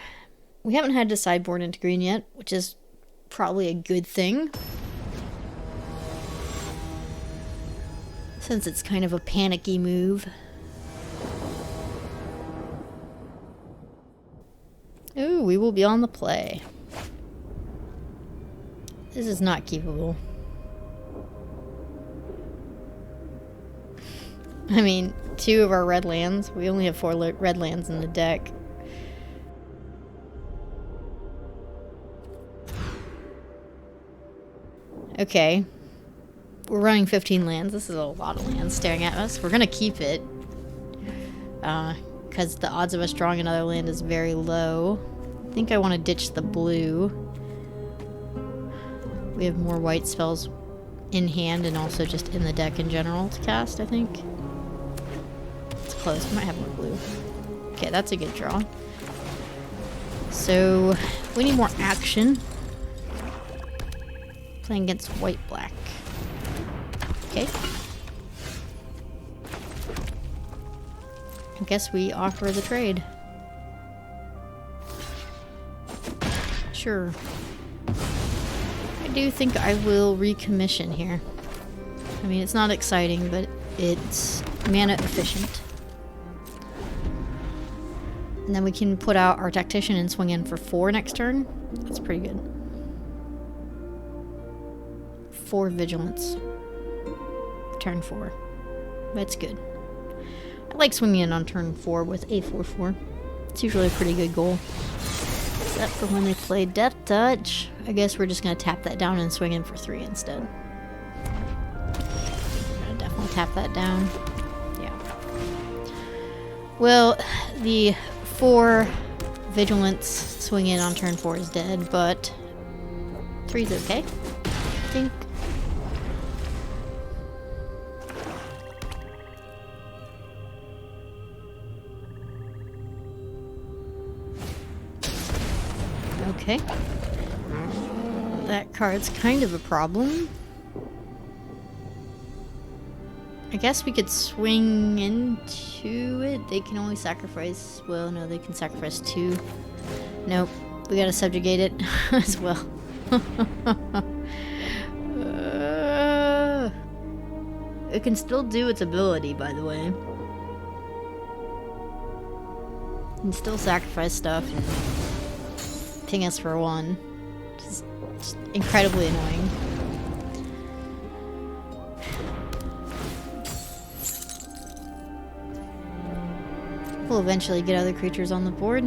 We haven't had to sideboard into green yet, which is probably a good thing. Since it's kind of a panicky move. Ooh, we will be on the play. This is not keepable. I mean, 2 of our red lands. We only have 4 red lands in the deck. Okay. We're running 15 lands. This is a lot of lands staring at us. We're gonna keep it. Because the odds of us drawing another land is very low. I think I want to ditch the blue. We have more white spells in hand and also just in the deck in general to cast, I think. It's close. We might have more blue. Okay, that's a good draw. So, we need more action. Playing against white-black. Okay. I guess we offer the trade. Sure. I do think I will recommission here. I mean, it's not exciting, but it's mana efficient. And then we can put out our Tactician and swing in for 4 next turn. That's pretty good. 4 Vigilance. Turn 4. That's good. I like swinging in on turn 4 with a 4/4. It's usually a pretty good goal. Except for when they play Death Touch. I guess we're just going to tap that down and swing in for 3 instead. I'm going to definitely tap that down. Yeah. Well, the 4 Vigilance swing in on turn 4 is dead, but 3 is okay, I think. Okay. That card's kind of a problem. I guess we could swing into it. They can only sacrifice... Well, no, they can sacrifice 2. Nope. We gotta subjugate it as well. It can still do its ability, by the way. It can still sacrifice stuff and ping us for 1. Just incredibly annoying. We'll eventually get other creatures on the board.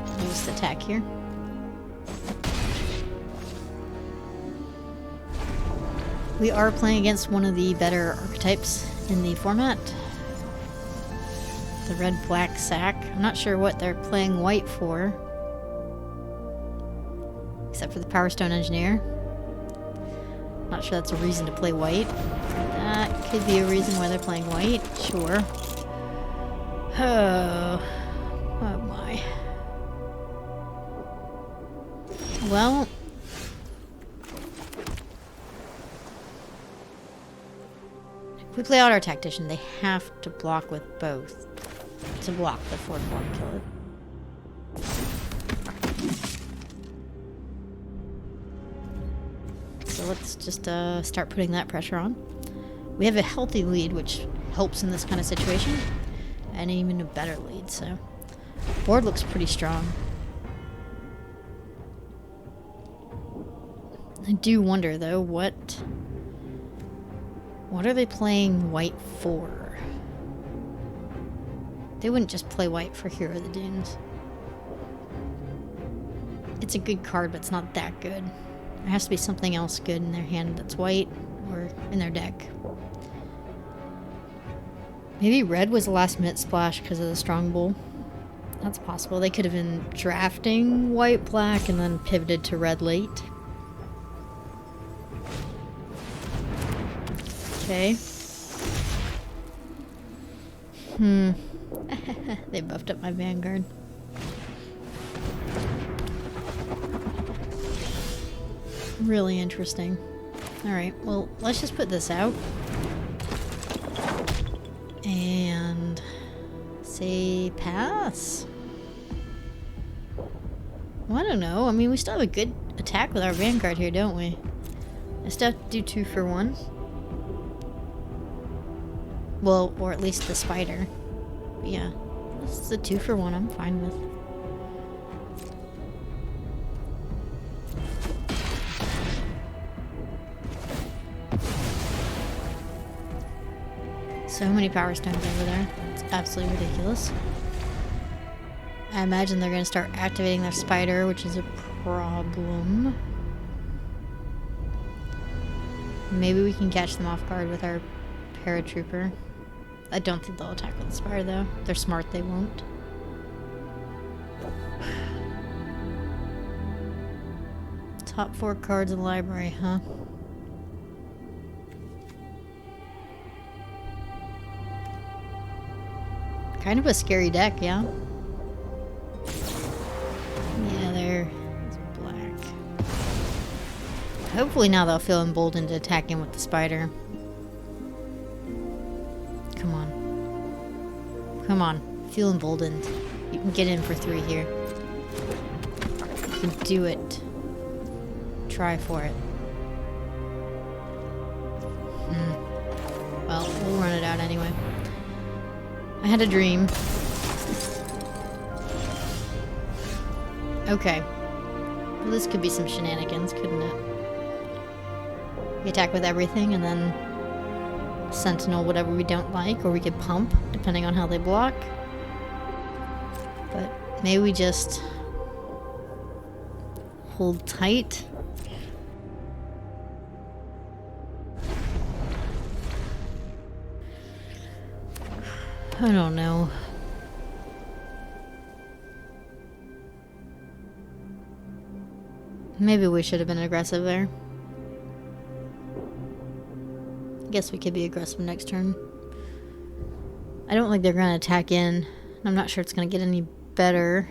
We'll just attack here. We are playing against one of the better archetypes in the format. The red-black sack. I'm not sure what they're playing white for. Except for the Power Stone Engineer. Not sure that's a reason to play white. That could be a reason why they're playing white. Sure. Oh my. Well... if we play out our Tactician, they have to block with both to block the 4/4 and kill it. So let's just start putting that pressure on. We have a healthy lead, which helps in this kind of situation. And even a better lead, so... board looks pretty strong. I do wonder, though, what are they playing white for? They wouldn't just play white for Hero of the Dunes. It's a good card, but it's not that good. There has to be something else good in their hand that's white, or in their deck. Maybe red was a last-minute splash because of the Strong Bull. That's possible. They could have been drafting white-black and then pivoted to red late. Okay. They buffed up my Vanguard. Really interesting. Alright, well, let's just put this out. And... say pass? Well, I don't know. I mean, we still have a good attack with our Vanguard here, don't we? I still have to do 2 for 1. Well, or at least the spider. But yeah, this is a 2 for 1 I'm fine with. So many power stones over there. It's absolutely ridiculous. I imagine they're going to start activating their spider, which is a problem. Maybe we can catch them off guard with our paratrooper. I don't think they'll attack with the spider, though. They're smart, they won't. Top 4 cards in the library, huh? Kind of a scary deck, yeah? Yeah, there. It's black. Hopefully now they'll feel emboldened to attack in with the spider. Come on. Come on. Feel emboldened. You can get in for 3 here. You can do it. Try for it. Well, we'll run it out anyway. I had a dream. Okay. Well, this could be some shenanigans, couldn't it? We attack with everything and then sentinel whatever we don't like, or we could pump, depending on how they block. But maybe we just hold tight. I don't know. Maybe we should have been aggressive there. I guess we could be aggressive next turn. I don't think they're going to attack in. I'm not sure it's going to get any better.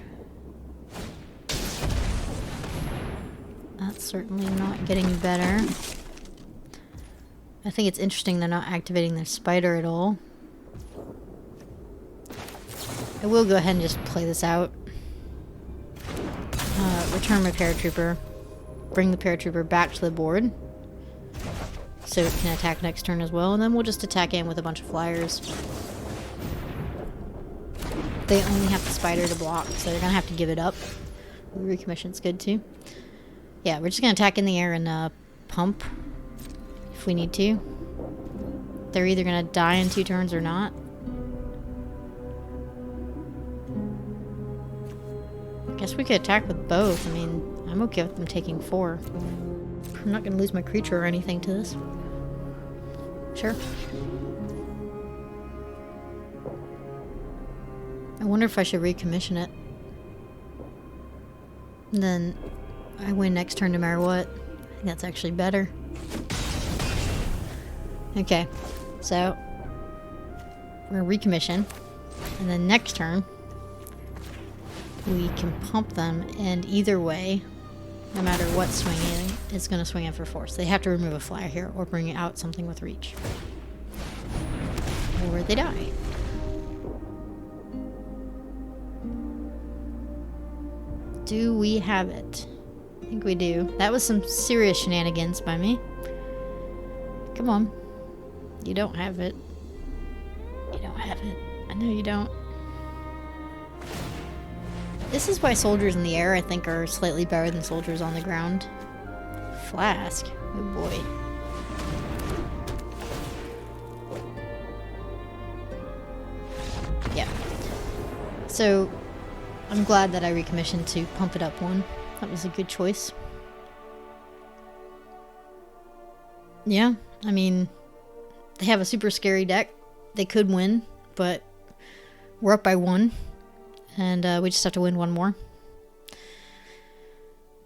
That's certainly not getting better. I think it's interesting they're not activating their spider at all. I will go ahead and just play this out. Return my paratrooper. Bring the paratrooper back to the board. So it can attack next turn as well. And then we'll just attack in with a bunch of flyers. They only have the spider to block, so they're going to have to give it up. Recommission's good too. Yeah, we're just going to attack in the air and pump if we need to. They're either going to die in 2 turns or not. Guess we could attack with both. I mean, I'm okay with them taking 4. I'm not gonna lose my creature or anything to this. Sure. I wonder if I should recommission it. And then I win next turn no matter what. I think that's actually better. Okay, so we're gonna recommission. And then next turn we can pump them, and either way, no matter what's swinging, it's going to swing in for force. They have to remove a flyer here, or bring out something with reach. Or they die. Do we have it? I think we do. That was some serious shenanigans by me. Come on. You don't have it. You don't have it. I know you don't. This is why soldiers in the air, I think, are slightly better than soldiers on the ground. Flask. Oh boy. Yeah. So, I'm glad that I recommissioned to pump it up 1. That was a good choice. Yeah, I mean, they have a super scary deck. They could win, but we're up by 1. And we just have to win 1 more.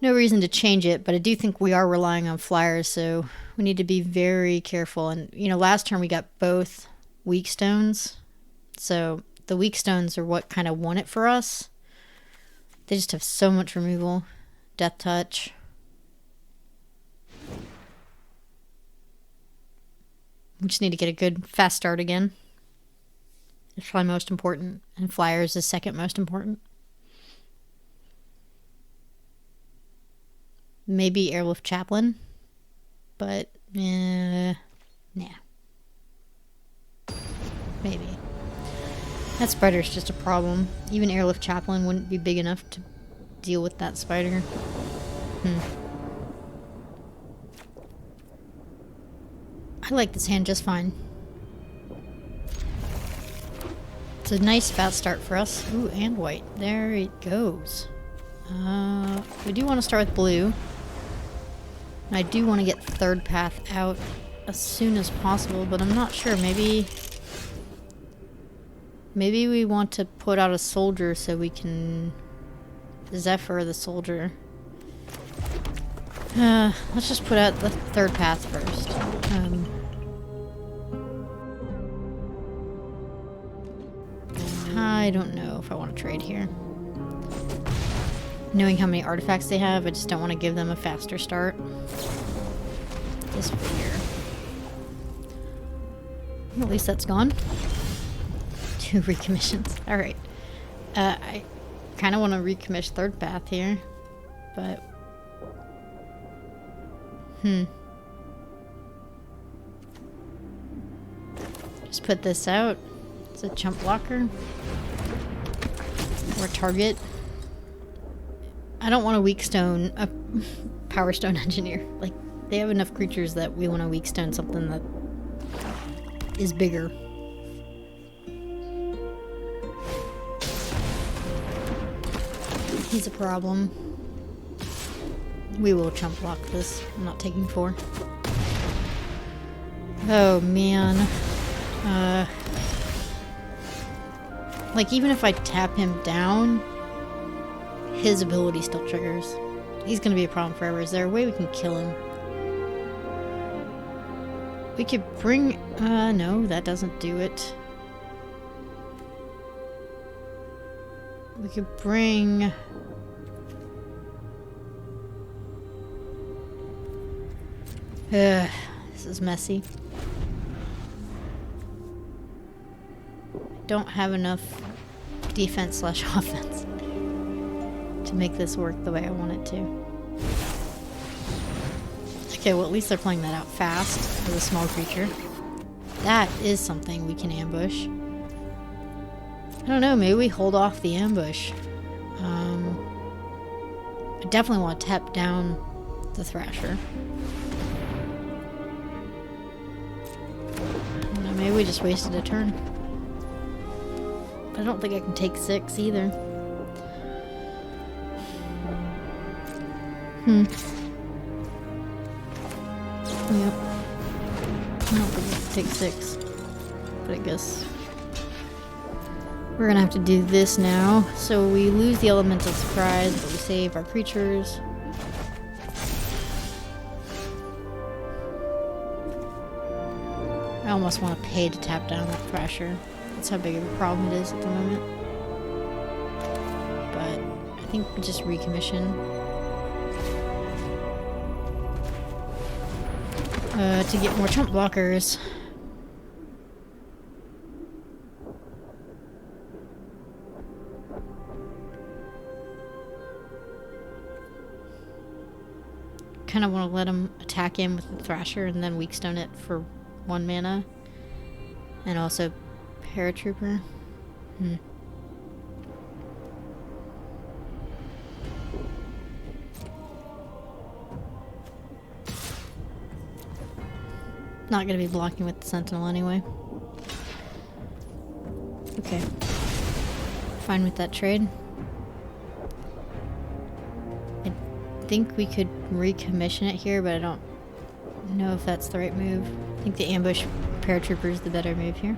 No reason to change it, but I do think we are relying on flyers, so we need to be very careful. And, you know, last turn we got both weak stones. So the weak stones are what kind of won it for us. They just have so much removal. Death touch. We just need to get a good fast start again. It's probably most important, and flyers is second most important. Maybe airlift chaplain, but nah. Maybe. That spider's just a problem. Even airlift chaplain wouldn't be big enough to deal with that spider. I like this hand just fine. It's a nice fast start for us. Ooh, and white. There it goes. We do want to start with blue. And I do want to get third path out as soon as possible, but I'm not sure. Maybe we want to put out a soldier so we can Zephyr the soldier. Let's just put out the third path first. I don't know if I want to trade here. Knowing how many artifacts they have, I just don't want to give them a faster start. This here. At least that's gone. 2 recommissions. Alright. I kind of want to recommission third path here, but... Just put this out. It's a chump blocker. Or target. I don't want a weak stone, a power stone engineer. Like, they have enough creatures that we want to weak stone something that is bigger. He's a problem. We will chump block this. I'm not taking 4. Oh man. Like, even if I tap him down, his ability still triggers. He's gonna be a problem forever. Is there a way we can kill him? We could bring... no, that doesn't do it. We could bring... this is messy. I don't have enough defense / offense to make this work the way I want it to. Okay, well at least they're playing that out fast as a small creature. That is something we can ambush. I don't know, maybe we hold off the ambush. I definitely want to tap down the Thrasher. Maybe we just wasted a turn. I don't think I can take 6 either. Yep. I don't think I can take 6. But I guess we're gonna have to do this now. So we lose the elemental surprise, but we save our creatures. I almost want to pay to tap down that Thrasher. That's how big of a problem it is at the moment. But I think we just recommission. To get more chump blockers. Kind of want to let him attack in with the Thrasher and then weakstone it for 1 mana. And also Paratrooper. Not gonna be blocking with the Sentinel anyway. Okay. Fine with that trade. I think we could recommission it here, but I don't know if that's the right move. I think the ambush Paratrooper is the better move here.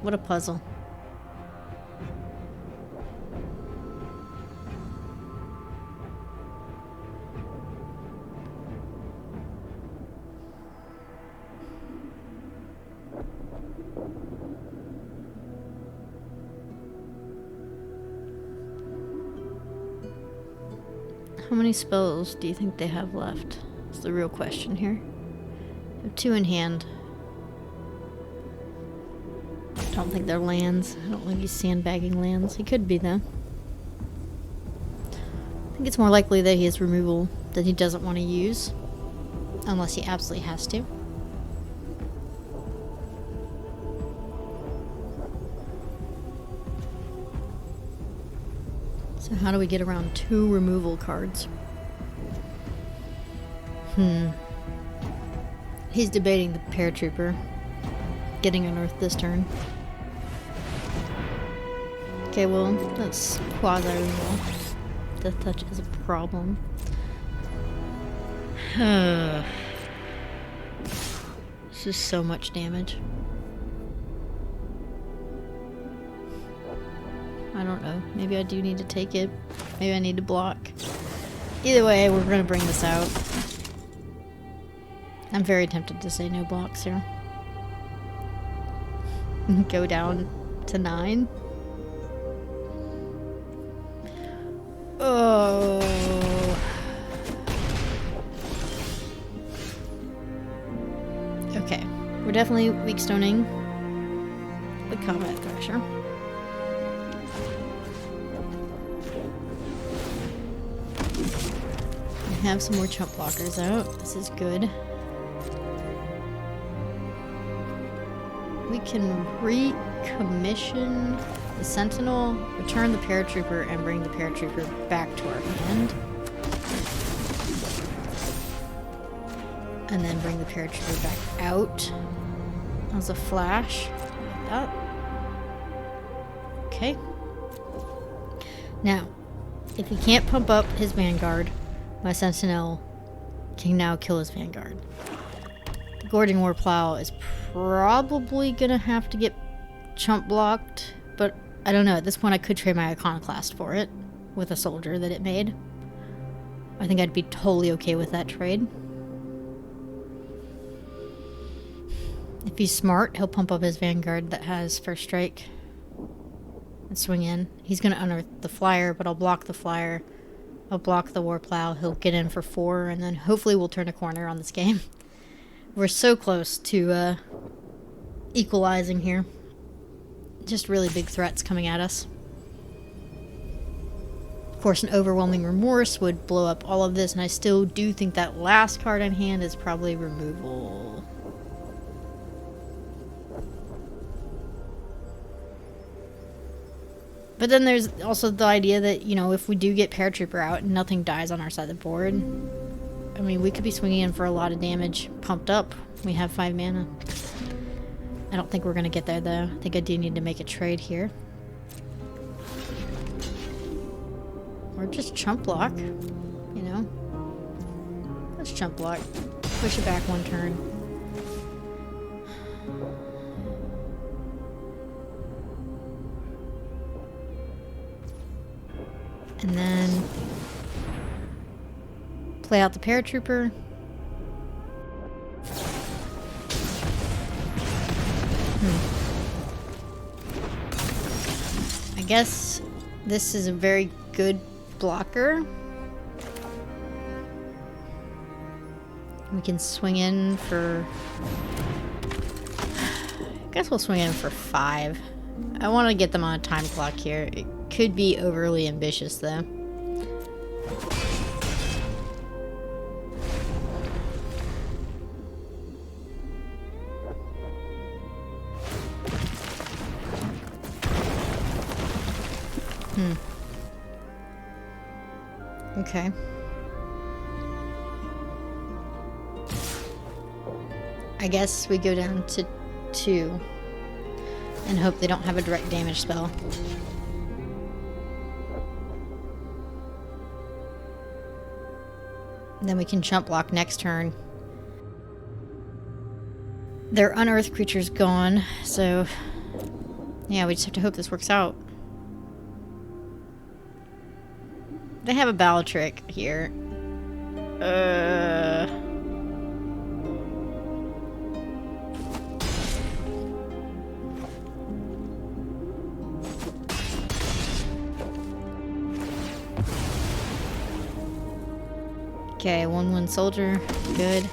What a puzzle. How many spells do you think they have left? That's the real question here. They have 2 in hand. I don't think they're lands. I don't think he's sandbagging lands. He could be, though. I think it's more likely that he has removal that he doesn't want to use. Unless he absolutely has to. So how do we get around 2 removal cards? He's debating the paratrooper getting unearthed this turn. Okay, well, that's quasi-removal. Death touch is a problem. This is so much damage. I don't know. Maybe I do need to take it. Maybe I need to block. Either way, we're gonna bring this out. I'm very tempted to say no blocks here. Go down to 9. Oh. Okay. We're definitely weak stoning the combat thrasher. We have some more chump blockers out. This is good. We can recommission the Sentinel, return the Paratrooper, and bring the Paratrooper back to our hand. And then bring the Paratrooper back out. As a flash. Like that. Okay. Now, if he can't pump up his Vanguard, my Sentinel can now kill his Vanguard. The Gorging Warplow is probably gonna have to get chump blocked, but I don't know. At this point, I could trade my Iconoclast for it with a soldier that it made. I think I'd be totally okay with that trade. If he's smart, he'll pump up his Vanguard that has first strike and swing in. He's gonna unearth the flyer, but I'll block the flyer. I'll block the Warplow. He'll get in for 4, and then hopefully we'll turn a corner on this game. We're so close to equalizing here. Just really big threats coming at us. Of course, an Overwhelming Remorse would blow up all of this, and I still do think that last card in hand is probably removal. But then there's also the idea that, you know, if we do get Paratrooper out and nothing dies on our side of the board, I mean, we could be swinging in for a lot of damage pumped up. We have 5 mana. I don't think we're going to get there, though. I think I do need to make a trade here. Or just chump block, you know? Let's chump block. Push it back 1 turn. And then play out the Paratrooper. I guess this is a very good blocker. We can swing in for... I guess we'll swing in for 5. I want to get them on a time clock here. It could be overly ambitious, though. Okay. I guess we go down to 2 and hope they don't have a direct damage spell. And then we can chump block next turn. Their unearthed creature's gone, so yeah, we just have to hope this works out. They have a Bellatrix here. Okay, 1/1 soldier. Good.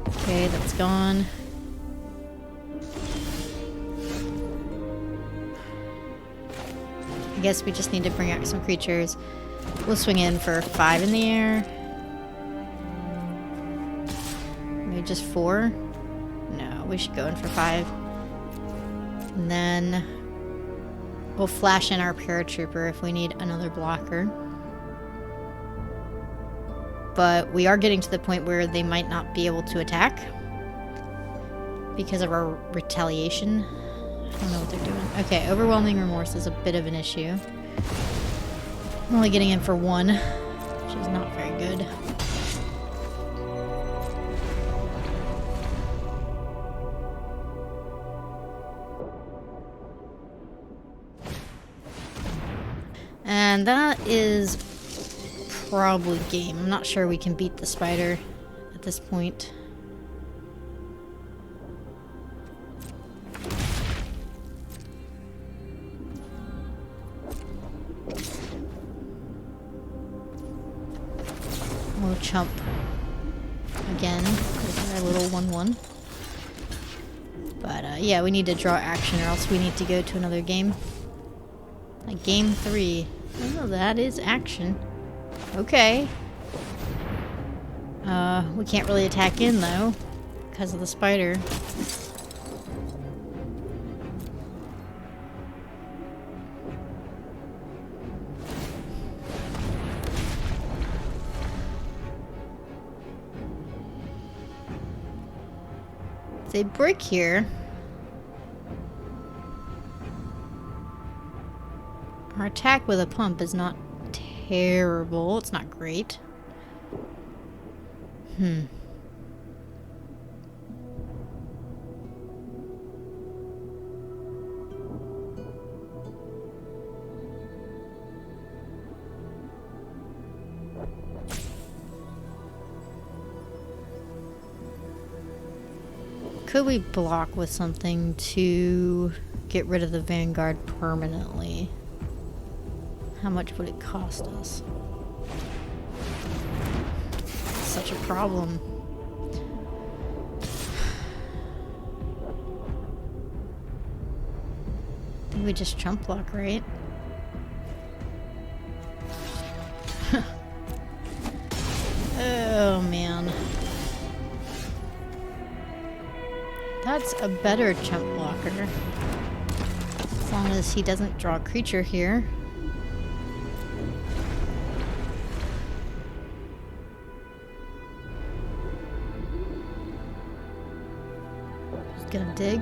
Okay, that's gone. I guess we just need to bring out some creatures. We'll swing in for 5 in the air. Maybe just 4? No, we should go in for 5. And then we'll flash in our Paratrooper if we need another blocker. but we are getting to the point where they might not be able to attack because of our retaliation. I don't know what they're doing. Okay, overwhelming remorse is a bit of an issue. I'm only getting in for 1, which is not very good. And that is probably game. I'm not sure we can beat the spider at this point. We'll chump again with our little 1-1. But yeah, we need to draw action or else we need to go to another game. Like game 3. Oh, that is action. Okay. We can't really attack in though, because of the spider. If they break here, our attack with a pump is not terrible. It's not great. Could we block with something to get rid of the Vanguard permanently? How much would it cost us? Such a problem. I think we just chump block, right? Oh man. That's a better chump blocker. As long as he doesn't draw a creature here. Just gonna dig.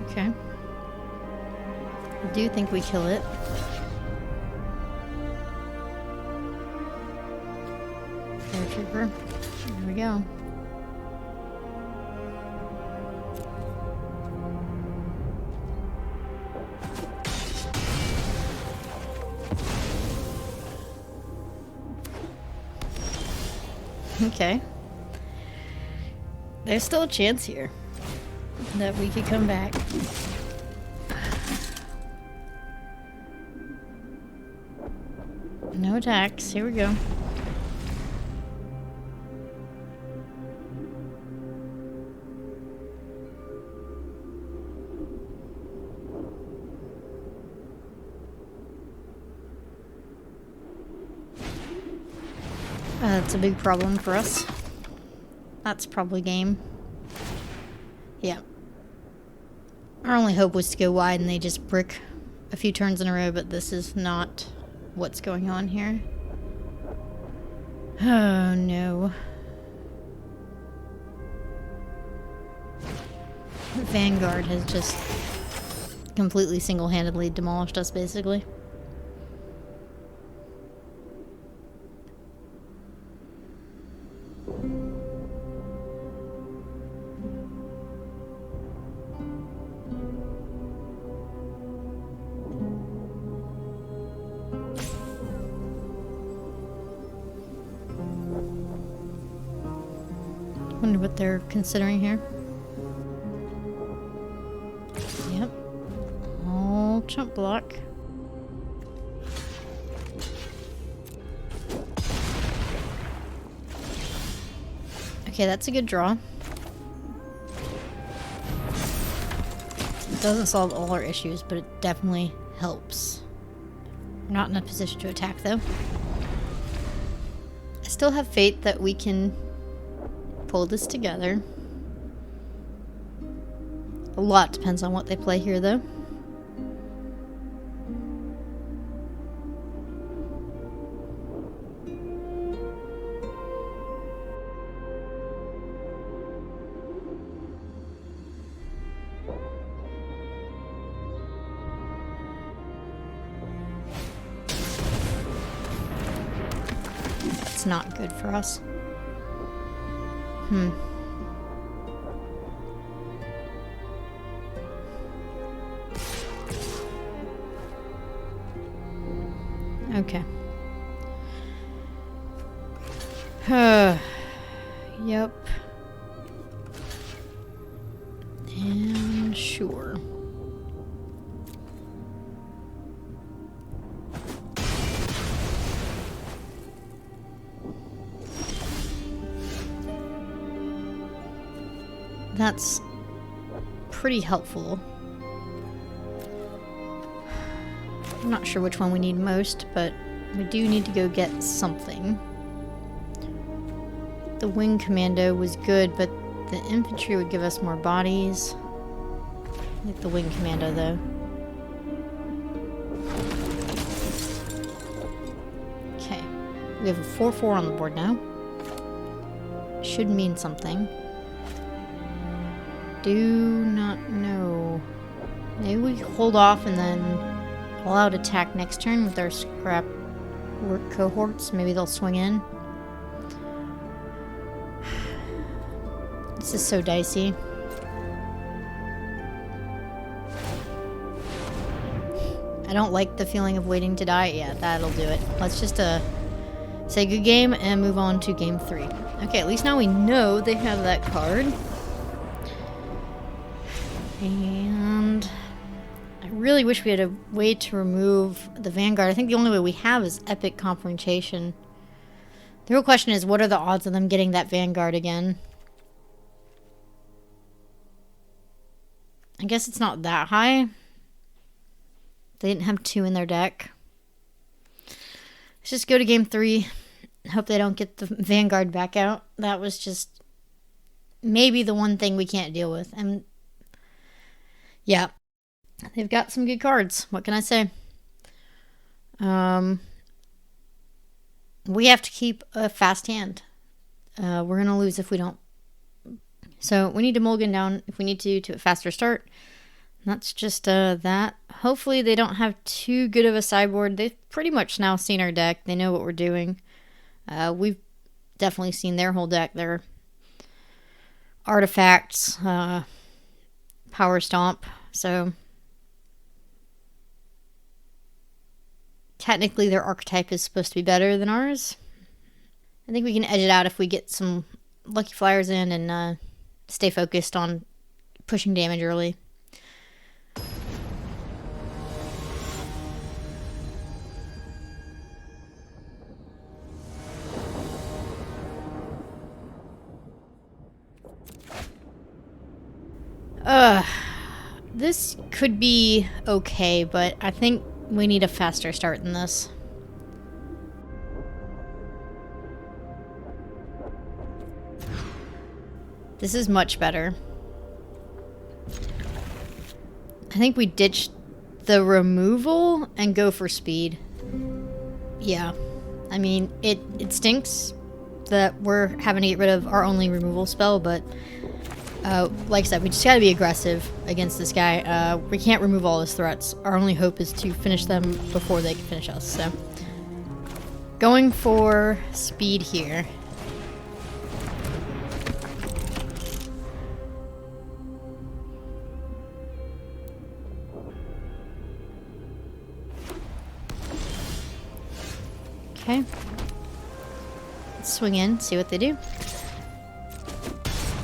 Okay. I do think we kill it. Paratrooper. There we go. Okay. There's still a chance here that we could come back. No attacks. Here we go. That's a big problem for us. That's probably game. Yeah. Our only hope was to go wide and they just brick a few turns in a row, but this is not what's going on here. Oh no. Vanguard has just completely single-handedly demolished us, basically. Wonder what they're considering here. jump block. Okay, that's a good draw. It doesn't solve all our issues, but it definitely helps. We're not in a position to attack, though. I still have faith that we can pull this together. A lot depends on what they play here, though. That's not good for us. Okay. Yep. And sure. That's pretty helpful. I'm not sure which one we need most, but we do need to go get something. The wing commando was good, but the infantry would give us more bodies. I like the wing commando, though. Okay. We have a 4-4 on the board now. Should mean something. Do not know. Maybe we hold off and then allow it attack next turn with our scrap work cohorts. Maybe they'll swing in. This is so dicey. I don't like the feeling of waiting to die. Yeah, that'll do it. Let's just say good game and move on to game 3. Okay, at least now we know they have that card. And I really wish we had a way to remove the Vanguard. I think the only way we have is Epic Confrontation. The real question is, what are the odds of them getting that Vanguard again? I guess it's not that high. They didn't have 2 in their deck. Let's just go to game 3. Hope they don't get the Vanguard back out. That was just maybe the one thing we can't deal with. And yeah, they've got some good cards. What can I say? We have to keep a fast hand. We're going to lose if we don't. So we need to mulligan down if we need to a faster start. That's just that. Hopefully they don't have too good of a sideboard. They've pretty much now seen our deck. They know what we're doing. We've definitely seen their whole deck. Their artifacts, power stomp. So technically their archetype is supposed to be better than ours. I think we can edge it out if we get some lucky flyers in and stay focused on pushing damage early. This could be okay, but I think we need a faster start than this. This is much better. I think we ditch the removal and go for speed. Yeah. I mean, it stinks that we're having to get rid of our only removal spell, but like I said, we just gotta be aggressive against this guy. We can't remove all his threats. Our only hope is to finish them before they can finish us, so. Going for speed here. Okay. Let's swing in, see what they do.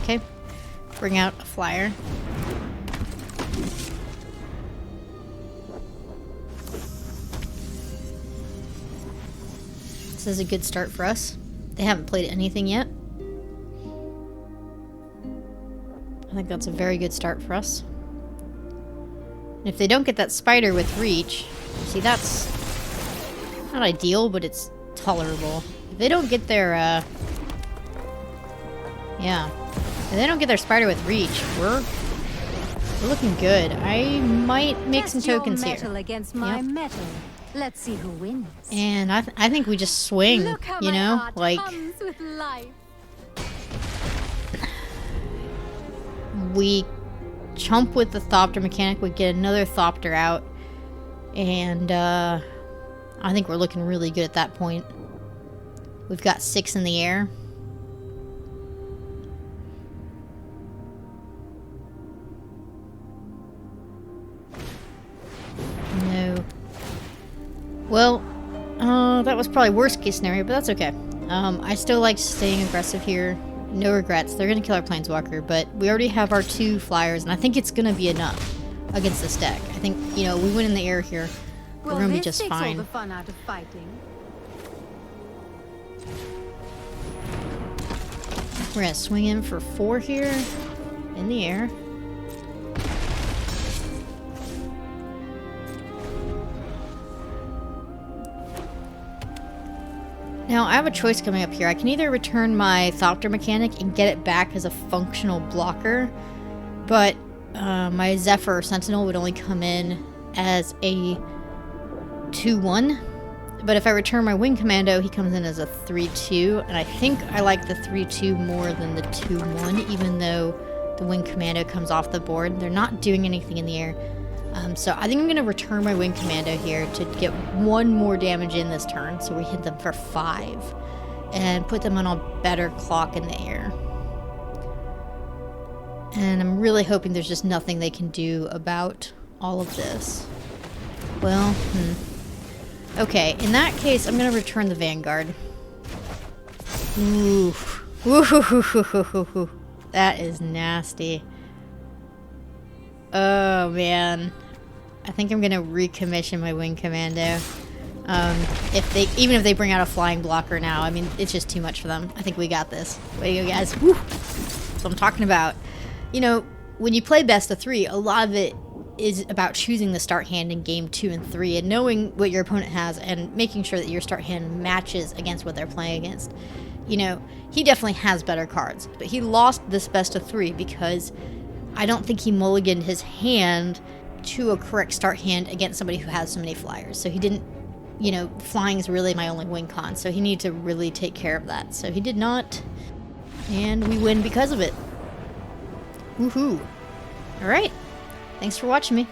Okay. Bring out a flyer. This is a good start for us. They haven't played anything yet. I think that's a very good start for us. And if they don't get that spider with reach, see, that's not ideal, but it's tolerable. If they don't get their, yeah. If they don't get their spider with reach, we're looking good. I might make some tokens here. Metal against my metal. Let's see who wins. And I think we just swing, Look how you my know? heart Like, hums with life. we chump with the Thopter mechanic, we get another Thopter out, and I think we're looking really good at that point. We've got 6 in the air. No. Well, that was probably worst case scenario, but that's okay. I still like staying aggressive here. No regrets. They're gonna kill our Planeswalker, but we already have our 2 flyers, and I think it's gonna be enough against this deck. I think, you know, we win in the air here. We're gonna be just this takes fine. all the fun out of fighting. We're gonna swing in for 4 here in the air. Now, I have a choice coming up here. I can either return my Thopter mechanic and get it back as a functional blocker, but my Zephyr or Sentinel would only come in as a 2-1. But if I return my Wing Commando, he comes in as a 3-2, and I think I like the 3-2 more than the 2-1, even though the Wing Commando comes off the board. They're not doing anything in the air. So I think I'm going to return my Wing Commando here to get 1 more damage in this turn, so we hit them for 5, and put them on a better clock in the air. And I'm really hoping there's just nothing they can do about all of this. Well, okay, in that case, I'm going to return the Vanguard. Ooh. Ooh. That is nasty. Oh, man. I think I'm going to recommission my Wing Commando. Even if they bring out a flying blocker now, I mean, it's just too much for them. I think we got this. Way to go, guys. Woo! That's what I'm talking about. You know, when you play best of 3, a lot of it is about choosing the start hand in game 2 and 3 and knowing what your opponent has and making sure that your start hand matches against what they're playing against. You know, he definitely has better cards, but he lost this best of 3 because I don't think he mulliganed his hand to a correct start hand against somebody who has so many flyers. So he didn't, you know, flying is really my only win con, so he needed to really take care of that. So he did not, and we win because of it. Woohoo. Alright, thanks for watching me.